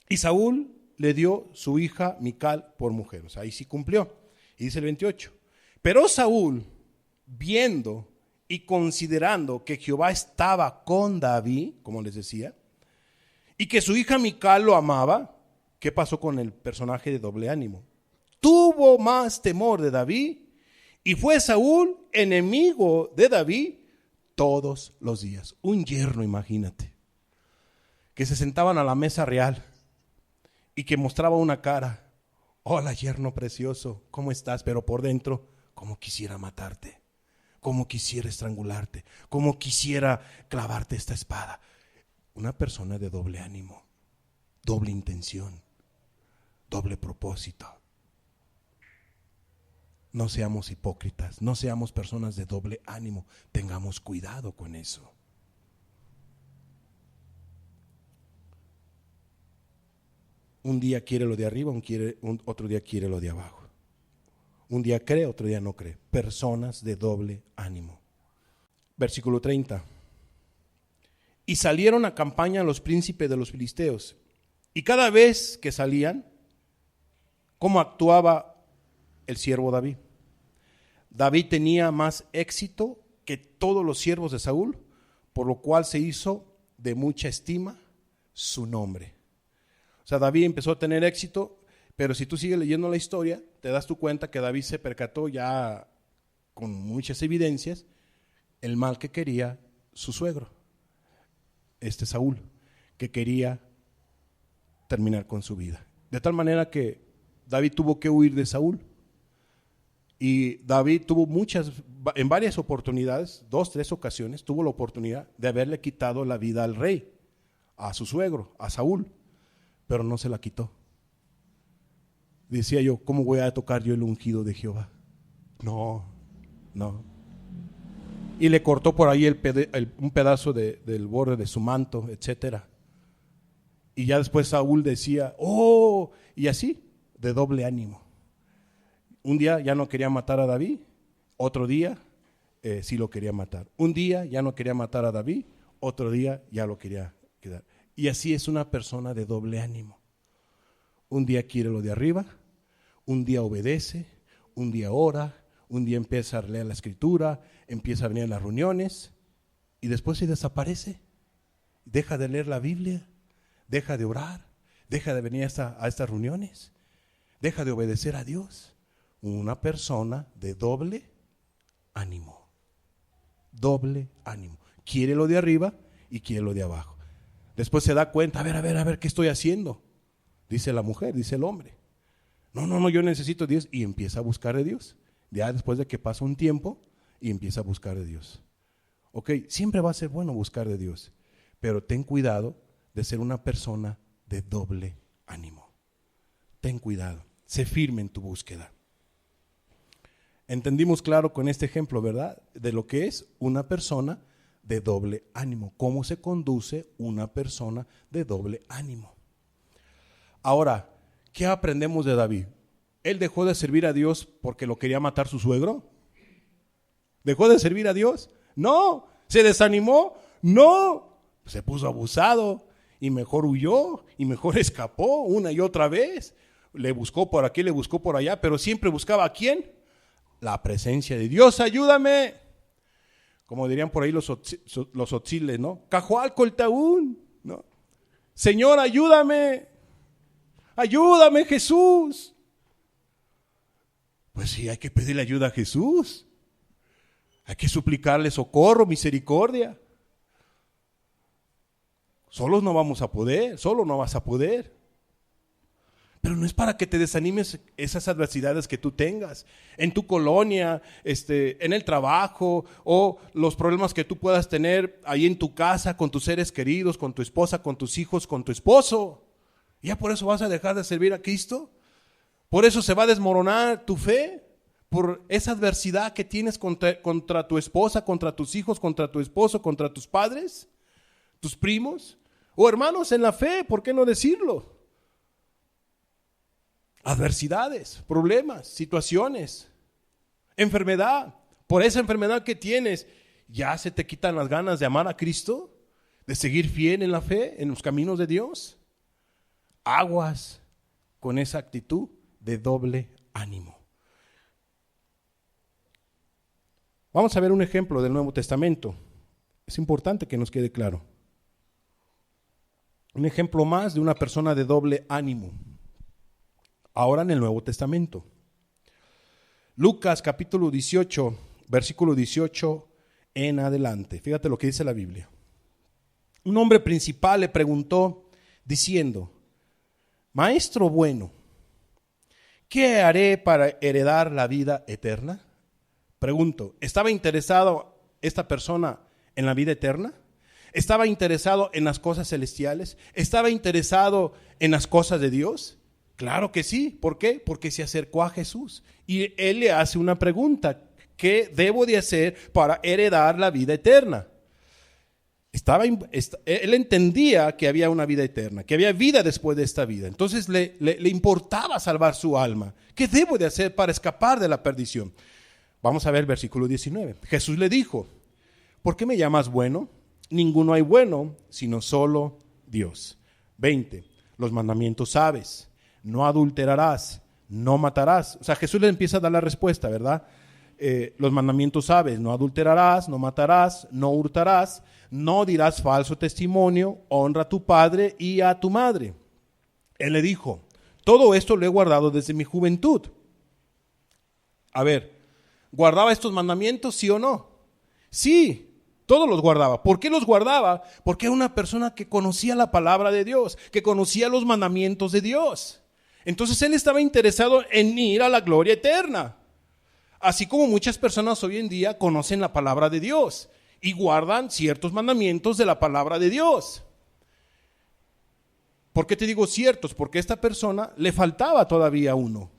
Y Saúl le dio su hija Mical por mujer. O sea, ahí sí cumplió. Y dice el 28. Pero Saúl, viendo y considerando que Jehová estaba con David, como les decía, y que su hija Mical lo amaba, ¿qué pasó con el personaje de doble ánimo? Tuvo más temor de David y fue Saúl enemigo de David todos los días. Un yerno, imagínate, que se sentaban a la mesa real y que mostraba una cara. Hola, yerno precioso, ¿cómo estás? Pero por dentro, como quisiera matarte, como quisiera estrangularte, como quisiera clavarte esta espada. Una persona de doble ánimo, doble intención, doble propósito. No seamos hipócritas, no seamos personas de doble ánimo, tengamos cuidado con eso. Un día quiere lo de arriba, otro día quiere lo de abajo. Un día cree, otro día no cree. Personas de doble ánimo. Versículo 30. Y salieron a campaña los príncipes de los filisteos. Y cada vez que salían, ¿cómo actuaba el siervo David? David tenía más éxito que todos los siervos de Saúl, por lo cual se hizo de mucha estima su nombre. O sea, David empezó a tener éxito, pero si tú sigues leyendo la historia, te das tu cuenta que David se percató ya con muchas evidencias el mal que quería su suegro, Saúl, que quería terminar con su vida. De tal manera que David tuvo que huir de Saúl. Y David tuvo en varias oportunidades, 2, 3 ocasiones, tuvo la oportunidad de haberle quitado la vida al rey, a su suegro, a Saúl, pero no se la quitó. Decía yo, ¿cómo voy a tocar yo el ungido de Jehová? No. Y le cortó por ahí un pedazo del borde de su manto, etcétera. Y ya después Saúl decía, y así, de doble ánimo. Un día ya no quería matar a David, otro día sí lo quería matar. Un día ya no quería matar a David, otro día ya lo quería quedar. Y así es una persona de doble ánimo. Un día quiere lo de arriba, un día obedece, un día ora, un día empieza a leer la escritura, empieza a venir a las reuniones y después se desaparece. Deja de leer la Biblia, deja de orar, deja de venir a estas reuniones, deja de obedecer a Dios. Una persona de doble ánimo. Doble ánimo. Quiere lo de arriba y quiere lo de abajo. Después se da cuenta, a ver, ¿qué estoy haciendo? Dice la mujer, dice el hombre. No, yo necesito a Dios y empieza a buscar de Dios. Ya después de que pasa un tiempo y empieza a buscar de Dios. Ok, siempre va a ser bueno buscar de Dios, pero ten cuidado de ser una persona de doble ánimo. Ten cuidado, sé firme en tu búsqueda. Entendimos claro con este ejemplo, ¿verdad? De lo que es una persona de doble ánimo. ¿Cómo se conduce una persona de doble ánimo? Ahora, ¿qué aprendemos de David? ¿Él dejó de servir a Dios porque lo quería matar su suegro? ¿Dejó de servir a Dios? No. ¿Se desanimó? No. Se puso abusado y mejor huyó y mejor escapó una y otra vez. Le buscó por aquí, le buscó por allá, pero siempre buscaba ¿a quién? La presencia de Dios. Ayúdame. Como dirían por ahí los otziles, ¿no? Cajualcoltaún, ¿no? Señor, ayúdame. Ayúdame, Jesús. Pues sí, hay que pedirle ayuda a Jesús. Hay que suplicarle socorro, misericordia. Solos no vamos a poder, solo no vas a poder. Pero no es para que te desanimes esas adversidades que tú tengas en tu colonia, en el trabajo, o los problemas que tú puedas tener ahí en tu casa con tus seres queridos, con tu esposa, con tus hijos, con tu esposo. ¿Ya por eso vas a dejar de servir a Cristo? ¿Por eso se va a desmoronar tu fe? ¿Por esa adversidad que tienes contra tu esposa, contra tus hijos, contra tu esposo, contra tus padres, tus primos o hermanos en la fe? ¿Por qué no decirlo? Adversidades, problemas, situaciones, enfermedad. Por esa enfermedad que tienes, ¿ya se te quitan las ganas de amar a Cristo? ¿De seguir fiel en la fe, en los caminos de Dios? Aguas con esa actitud de doble ánimo. Vamos a ver un ejemplo del Nuevo Testamento. Es importante que nos quede claro. Un ejemplo más de una persona de doble ánimo. Ahora en el Nuevo Testamento. Lucas capítulo 18, versículo 18 en adelante. Fíjate lo que dice la Biblia. Un hombre principal le preguntó diciendo: Maestro bueno, ¿qué haré para heredar la vida eterna? Pregunto, ¿estaba interesado esta persona en la vida eterna? ¿Estaba interesado en las cosas celestiales? ¿Estaba interesado en las cosas de Dios? Claro que sí. ¿Por qué? Porque se acercó a Jesús y él le hace una pregunta: ¿qué debo de hacer para heredar la vida eterna? Él entendía que había una vida eterna, que había vida después de esta vida. Entonces le importaba salvar su alma. ¿Qué debo de hacer para escapar de la perdición? Vamos a ver el versículo 19. Jesús le dijo: ¿por qué me llamas bueno? Ninguno hay bueno, sino solo Dios. 20. Los mandamientos sabes: no adulterarás, no matarás. O sea, Jesús le empieza a dar la respuesta, ¿verdad? Los mandamientos sabes: no adulterarás, no matarás, no hurtarás, no dirás falso testimonio, honra a tu padre y a tu madre. Él le dijo: todo esto lo he guardado desde mi juventud. A ver, ¿guardaba estos mandamientos, sí o no? Sí, todos los guardaba. ¿Por qué los guardaba? Porque era una persona que conocía la palabra de Dios, que conocía los mandamientos de Dios. Entonces él estaba interesado en ir a la gloria eterna. Así como muchas personas hoy en día conocen la palabra de Dios y guardan ciertos mandamientos de la palabra de Dios. ¿Por qué te digo ciertos? Porque a esta persona le faltaba todavía uno.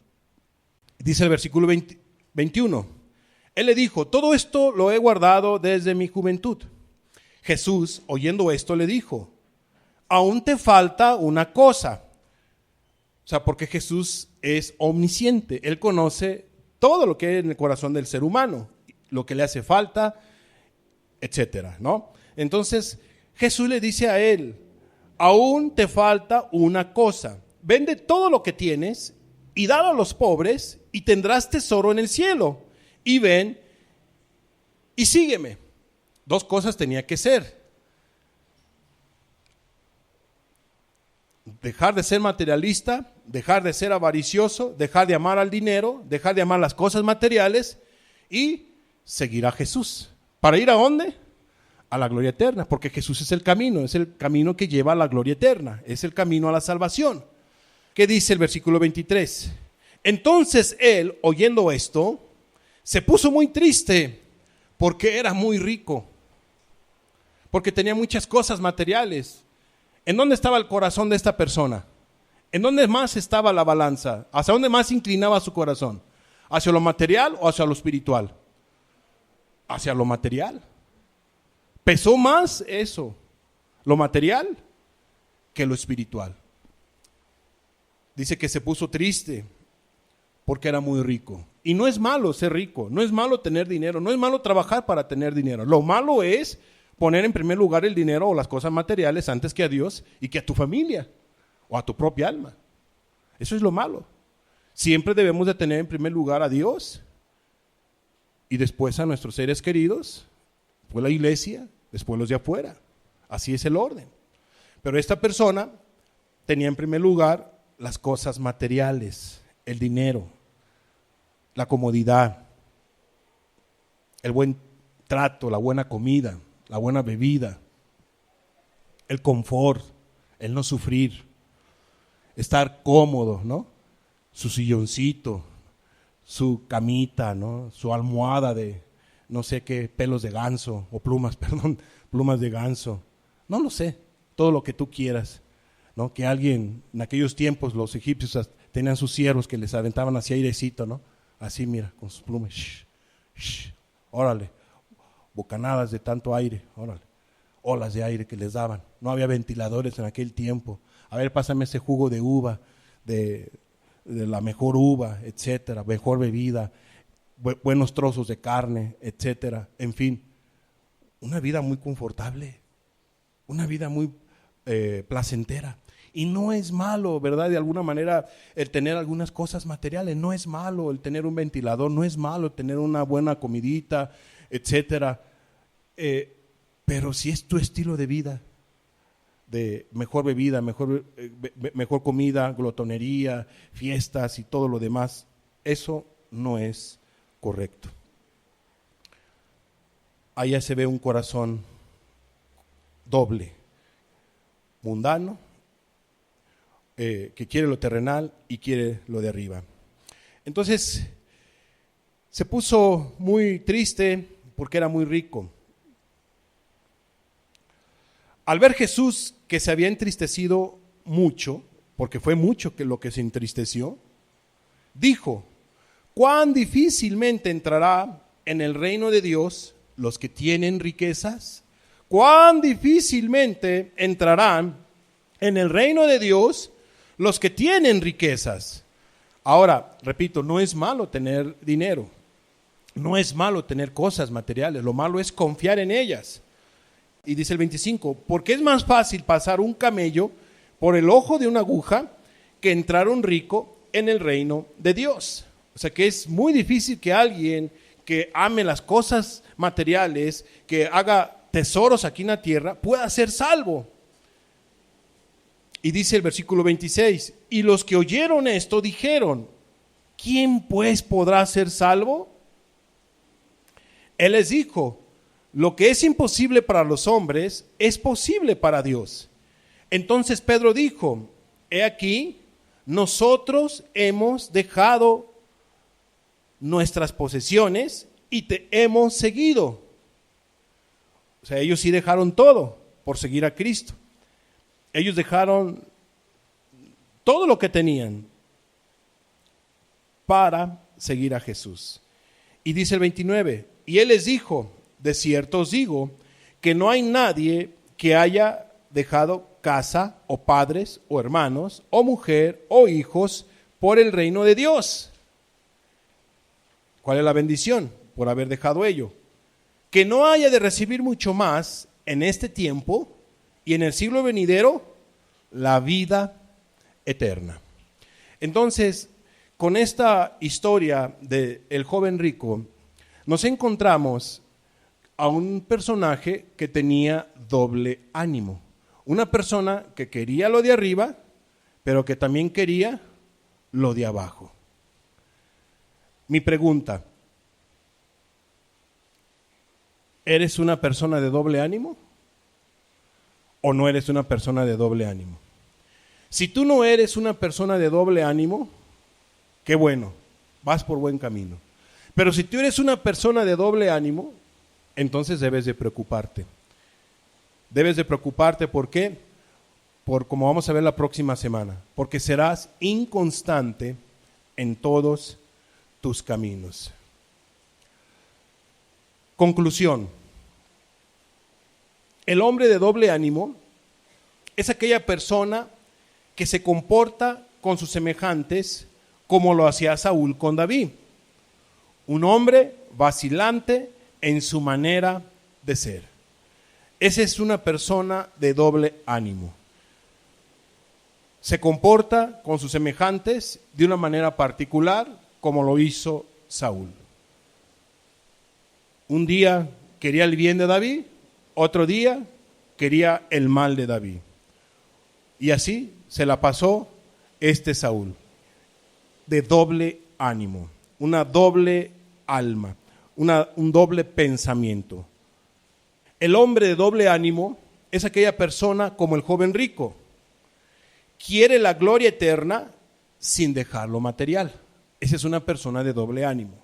Dice el versículo 21. Él le dijo: todo esto lo he guardado desde mi juventud. Jesús, oyendo esto, le dijo: aún te falta una cosa. O sea, porque Jesús es omnisciente. Él conoce todo lo que hay en el corazón del ser humano, lo que le hace falta, etcétera, ¿no? Entonces, Jesús le dice a él: aún te falta una cosa. Vende todo lo que tienes y dalo a los pobres, y tendrás tesoro en el cielo. Y ven y sígueme. Dos cosas tenía que ser: dejar de ser materialista, dejar de ser avaricioso, dejar de amar al dinero, dejar de amar las cosas materiales y seguir a Jesús. ¿Para ir a dónde? A la gloria eterna, porque Jesús es el camino que lleva a la gloria eterna, es el camino a la salvación. ¿Qué dice el versículo 23? Entonces él, oyendo esto, se puso muy triste porque era muy rico, porque tenía muchas cosas materiales. ¿En dónde estaba el corazón de esta persona? ¿En dónde más estaba la balanza? ¿Hacia dónde más inclinaba su corazón? ¿Hacia lo material o hacia lo espiritual? Hacia lo material. Pesó más eso, lo material, que lo espiritual. Dice que se puso triste porque era muy rico. Y no es malo ser rico, no es malo tener dinero, no es malo trabajar para tener dinero. Lo malo es poner en primer lugar el dinero o las cosas materiales antes que a Dios y que a tu familia o a tu propia alma. Eso es lo malo. Siempre debemos de tener en primer lugar a Dios y después a nuestros seres queridos, después la iglesia, después los de afuera. Así es el orden. Pero esta persona tenía en primer lugar las cosas materiales, el dinero, la comodidad, el buen trato, la buena comida, la buena bebida, el confort, el no sufrir, estar cómodo, ¿no? Su silloncito, su camita, ¿no? Su almohada de no sé qué, pelos de ganso, o plumas, perdón, plumas de ganso. No lo sé, todo lo que tú quieras, ¿no? Que alguien, en aquellos tiempos los egipcios tenían sus ciervos que les aventaban así airecito, ¿no? Así, mira, con sus plumas, órale, bocanadas de tanto aire, órale, olas de aire que les daban. No había ventiladores en aquel tiempo. A ver, pásame ese jugo de uva, de la mejor uva, etcétera, mejor bebida, buenos trozos de carne, etcétera. En fin, una vida muy confortable, una vida muy placentera. Y no es malo, ¿verdad? De alguna manera el tener algunas cosas materiales, no es malo el tener un ventilador, no es malo tener una buena comidita, etcétera. Pero si es tu estilo de vida, de mejor bebida, mejor comida, glotonería, fiestas y todo lo demás, eso no es correcto. Allá se ve un corazón doble, mundano, que quiere lo terrenal y quiere lo de arriba. Entonces se puso muy triste porque era muy rico. Al ver Jesús que se había entristecido mucho, porque fue mucho que lo que se entristeció, dijo: ¿cuán difícilmente entrará en el reino de Dios los que tienen riquezas? ¿Cuán difícilmente entrarán en el reino de Dios los que tienen riquezas? Ahora, repito, no es malo tener dinero, no es malo tener cosas materiales, lo malo es confiar en ellas. Y dice el 25, porque es más fácil pasar un camello por el ojo de una aguja que entrar un rico en el reino de Dios. O sea que es muy difícil que alguien que ame las cosas materiales, que haga tesoros aquí en la tierra, pueda ser salvo. Y dice el versículo 26, y los que oyeron esto dijeron: ¿quién pues podrá ser salvo? Él les dijo: lo que es imposible para los hombres es posible para Dios. Entonces Pedro dijo: he aquí, nosotros hemos dejado nuestras posesiones y te hemos seguido. O sea, ellos sí dejaron todo por seguir a Cristo. Ellos dejaron todo lo que tenían para seguir a Jesús. Y dice el 29, y él les dijo: de cierto os digo que no hay nadie que haya dejado casa o padres o hermanos o mujer o hijos por el reino de Dios. ¿Cuál es la bendición? Por haber dejado ello. Que no haya de recibir mucho más en este tiempo y en el siglo venidero la vida eterna. Entonces, con esta historia del joven rico, nos encontramos a un personaje que tenía doble ánimo. Una persona que quería lo de arriba, pero que también quería lo de abajo. Mi pregunta, ¿eres una persona de doble ánimo o no eres una persona de doble ánimo? Si tú no eres una persona de doble ánimo, qué bueno, vas por buen camino. Pero si tú eres una persona de doble ánimo, entonces debes de preocuparte. Debes de preocuparte, ¿por qué? Por como vamos a ver la próxima semana, porque serás inconstante en todos tus caminos. Conclusión. El hombre de doble ánimo es aquella persona que se comporta con sus semejantes como lo hacía Saúl con David. Un hombre vacilante en su manera de ser. Esa es una persona de doble ánimo. Se comporta con sus semejantes de una manera particular como lo hizo Saúl. Un día quería el bien de David, otro día quería el mal de David. Y así se la pasó Saúl, de doble ánimo, una doble alma, un doble pensamiento. El hombre de doble ánimo es aquella persona como el joven rico. Quiere la gloria eterna sin dejar lo material. Esa es una persona de doble ánimo.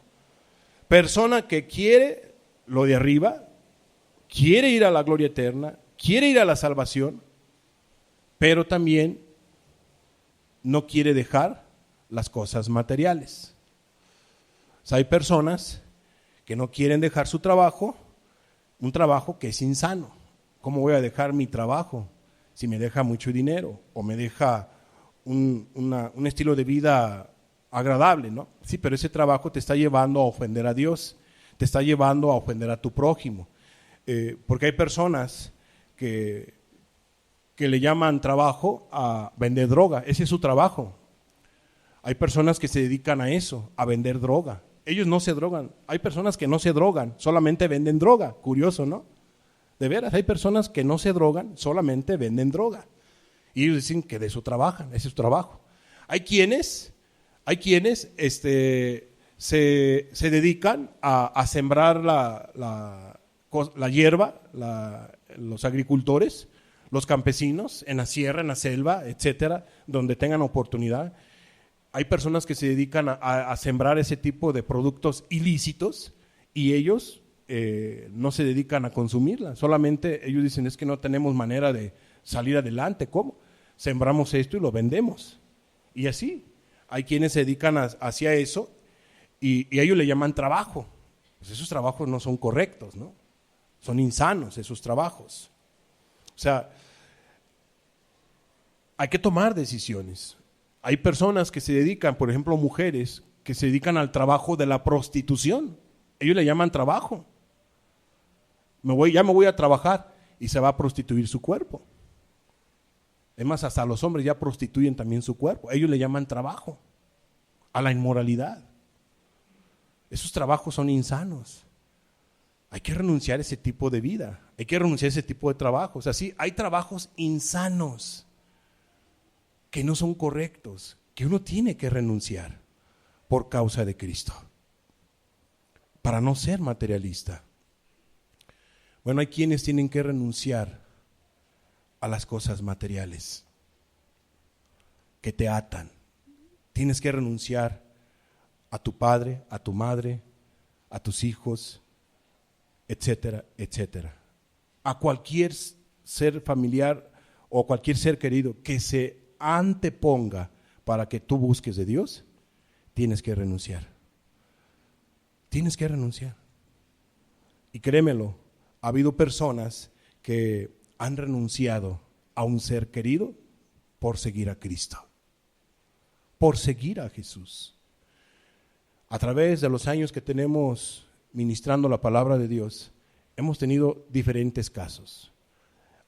Persona que quiere lo de arriba, quiere ir a la gloria eterna, quiere ir a la salvación, pero también no quiere dejar las cosas materiales. O sea, hay personas que no quieren dejar su trabajo, un trabajo que es insano. ¿Cómo voy a dejar mi trabajo si me deja mucho dinero o me deja un estilo de vida agradable, ¿no? Sí, pero ese trabajo te está llevando a ofender a Dios, te está llevando a ofender a tu prójimo. Porque hay personas que le llaman trabajo a vender droga, ese es su trabajo. Hay personas que se dedican a eso, a vender droga. Ellos no se drogan, hay personas que no se drogan, solamente venden droga, curioso, ¿no? De veras, hay personas que no se drogan, solamente venden droga. Y ellos dicen que de eso trabajan, ese es su trabajo. Hay quienes se dedican a sembrar la hierba, los agricultores, los campesinos, en la sierra, en la selva, etcétera, donde tengan oportunidad. Hay personas que se dedican a sembrar ese tipo de productos ilícitos y ellos no se dedican a consumirla. Solamente ellos dicen, es que no tenemos manera de salir adelante. ¿Cómo? Sembramos esto y lo vendemos. Y así, hay quienes se dedican hacia eso y ellos le llaman trabajo. Pues esos trabajos no son correctos, ¿no? Son insanos esos trabajos. O sea, hay que tomar decisiones. Hay personas que se dedican, por ejemplo, mujeres, que se dedican al trabajo de la prostitución. Ellos le llaman trabajo. Ya me voy a trabajar y se va a prostituir su cuerpo. Es más, hasta los hombres ya prostituyen también su cuerpo. Ellos le llaman trabajo a la inmoralidad. Esos trabajos son insanos. Hay que renunciar a ese tipo de vida. Hay que renunciar a ese tipo de trabajos. Así, hay trabajos insanos que no son correctos, que uno tiene que renunciar por causa de Cristo, para no ser materialista. Bueno, hay quienes tienen que renunciar a las cosas materiales que te atan. Tienes que renunciar a tu padre, a tu madre, a tus hijos, etcétera, etcétera. A cualquier ser familiar o cualquier ser querido que se anteponga para que tú busques de Dios, tienes que renunciar. Tienes que renunciar. Y créemelo, ha habido personas que han renunciado a un ser querido por seguir a Cristo, por seguir a Jesús. A través de los años que tenemos ministrando la palabra de Dios, hemos tenido diferentes casos.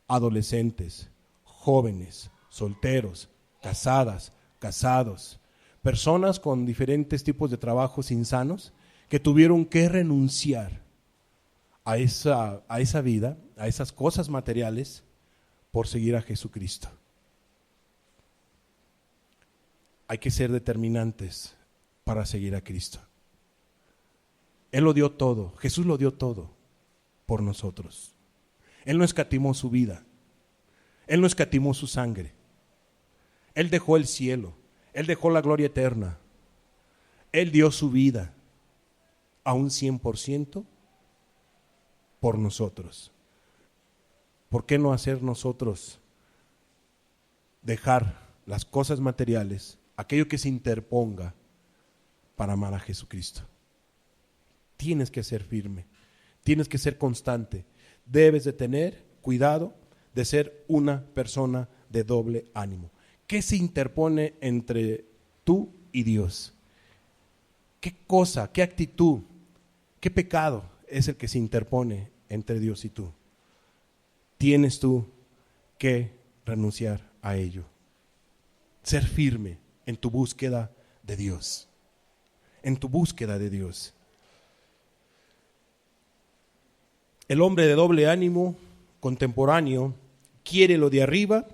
Adolescentes, jóvenes, solteros, casadas, casados, personas con diferentes tipos de trabajos insanos que tuvieron que renunciar a esa vida, a esas cosas materiales, por seguir a Jesucristo. Hay que ser determinantes para seguir a Cristo. Él lo dio todo, Jesús lo dio todo por nosotros. Él no escatimó su vida, Él no escatimó su sangre. Él dejó el cielo, Él dejó la gloria eterna. Él dio su vida a un 100% por nosotros. ¿Por qué no hacer nosotros dejar las cosas materiales, aquello que se interponga para amar a Jesucristo? Tienes que ser firme, tienes que ser constante, debes de tener cuidado de ser una persona de doble ánimo. ¿Qué se interpone entre tú y Dios? ¿Qué cosa, qué actitud, qué pecado es el que se interpone entre Dios y tú? Tienes tú que renunciar a ello. Ser firme en tu búsqueda de Dios. En tu búsqueda de Dios. El hombre de doble ánimo contemporáneo quiere lo de arriba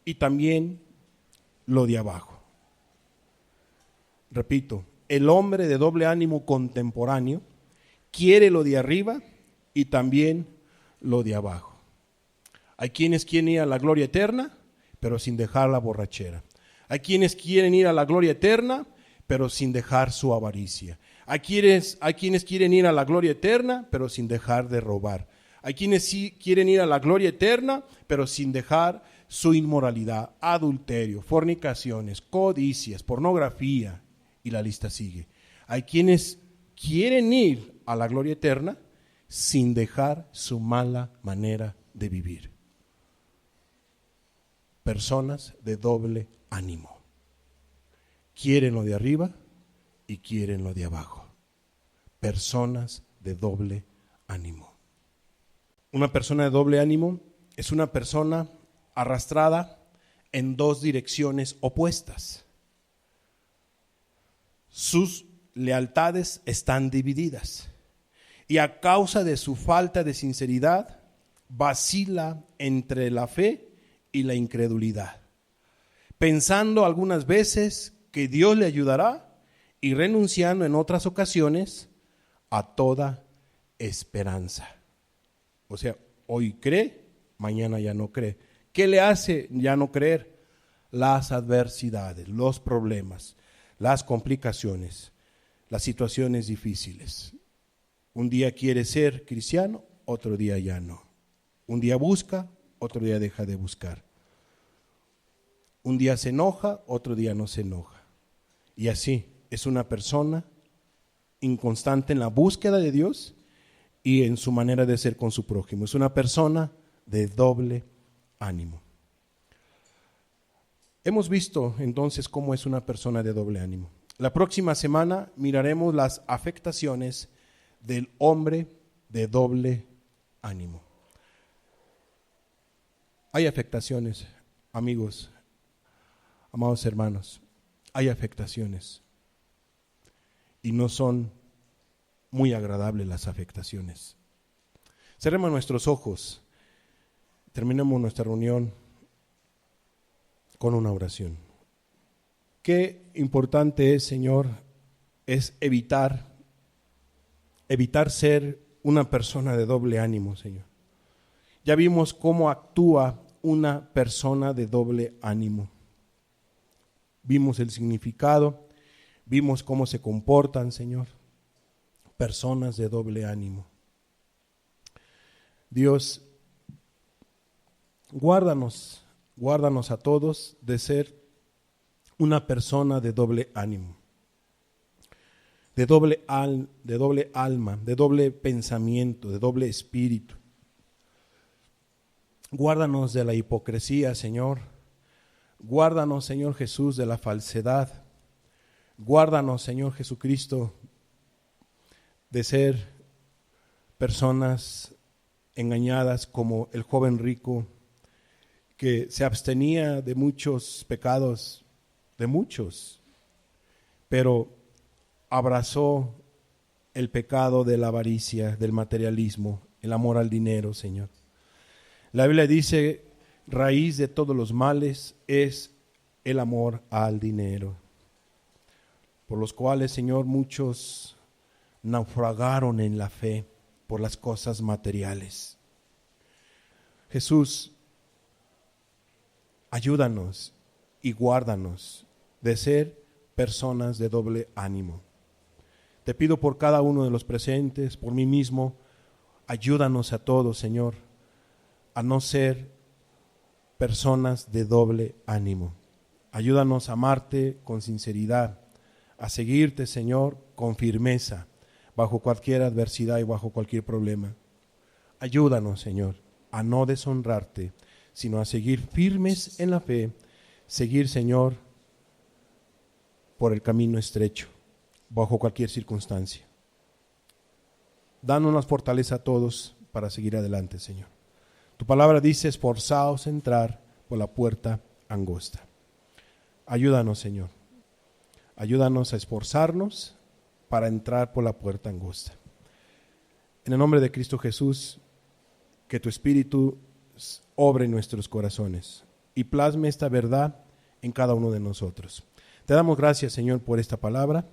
y también lo de abajo. Repito, el hombre de doble ánimo contemporáneo quiere lo de arriba y también lo de abajo. Hay quienes quieren ir a la gloria eterna, pero sin dejar la borrachera. Hay quienes quieren ir a la gloria eterna, pero sin dejar su avaricia. Hay quienes quieren ir a la gloria eterna, pero sin dejar de robar. Hay quienes sí quieren ir a la gloria eterna, pero sin dejar su inmoralidad, adulterio, fornicaciones, codicias, pornografía, y la lista sigue. Hay quienes quieren ir a la gloria eterna sin dejar su mala manera de vivir. Personas de doble ánimo. Quieren lo de arriba y quieren lo de abajo. Personas de doble ánimo. Una persona de doble ánimo es una persona arrastrada en dos direcciones opuestas. Sus lealtades están divididas y a causa de su falta de sinceridad vacila entre la fe y la incredulidad, pensando algunas veces que Dios le ayudará y renunciando en otras ocasiones a toda esperanza. O sea, hoy cree, mañana ya no cree. ¿Qué le hace ya no creer? Las adversidades, los problemas, las complicaciones, las situaciones difíciles. Un día quiere ser cristiano, otro día ya no. Un día busca, otro día deja de buscar. Un día se enoja, otro día no se enoja. Y así es una persona inconstante en la búsqueda de Dios y en su manera de ser con su prójimo. Es una persona de doble ánimo. Hemos visto entonces cómo es una persona de doble ánimo. La próxima semana miraremos las afectaciones del hombre de doble ánimo. Hay afectaciones, amigos, amados hermanos, hay afectaciones y no son muy agradables las afectaciones. Cerremos nuestros ojos, terminemos nuestra reunión con una oración. Qué importante es, Señor, es evitar ser una persona de doble ánimo, Señor. Ya vimos cómo actúa una persona de doble ánimo. Vimos el significado, vimos cómo se comportan, Señor, personas de doble ánimo. Dios, guárdanos a todos de ser una persona de doble ánimo, de doble alma, de doble pensamiento, de doble espíritu. Guárdanos de la hipocresía, Señor. Guárdanos, Señor Jesús, de la falsedad. Guárdanos, Señor Jesucristo, de ser personas engañadas como el joven rico que se abstenía de muchos pecados, de muchos, pero abrazó el pecado de la avaricia, del materialismo, el amor al dinero, Señor. La Biblia dice, raíz de todos los males es el amor al dinero, por los cuales, Señor, muchos naufragaron en la fe por las cosas materiales. Jesús, ayúdanos y guárdanos de ser personas de doble ánimo. Te pido por cada uno de los presentes, por mí mismo, ayúdanos a todos, Señor, a no ser personas de doble ánimo. Ayúdanos a amarte con sinceridad, a seguirte, Señor, con firmeza, bajo cualquier adversidad y bajo cualquier problema. Ayúdanos, Señor, a no deshonrarte, sino a seguir firmes en la fe, seguir, Señor, por el camino estrecho, bajo cualquier circunstancia. Danos la fortaleza a todos para seguir adelante, Señor. Tu palabra dice, esforzaos a entrar por la puerta angosta. Ayúdanos, Señor. Ayúdanos a esforzarnos para entrar por la puerta angosta. En el nombre de Cristo Jesús, que tu Espíritu obre en nuestros corazones y plasme esta verdad en cada uno de nosotros. Te damos gracias, Señor, por esta palabra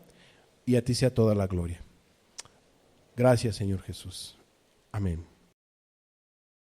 y a ti sea toda la gloria. Gracias, Señor Jesús. Amén.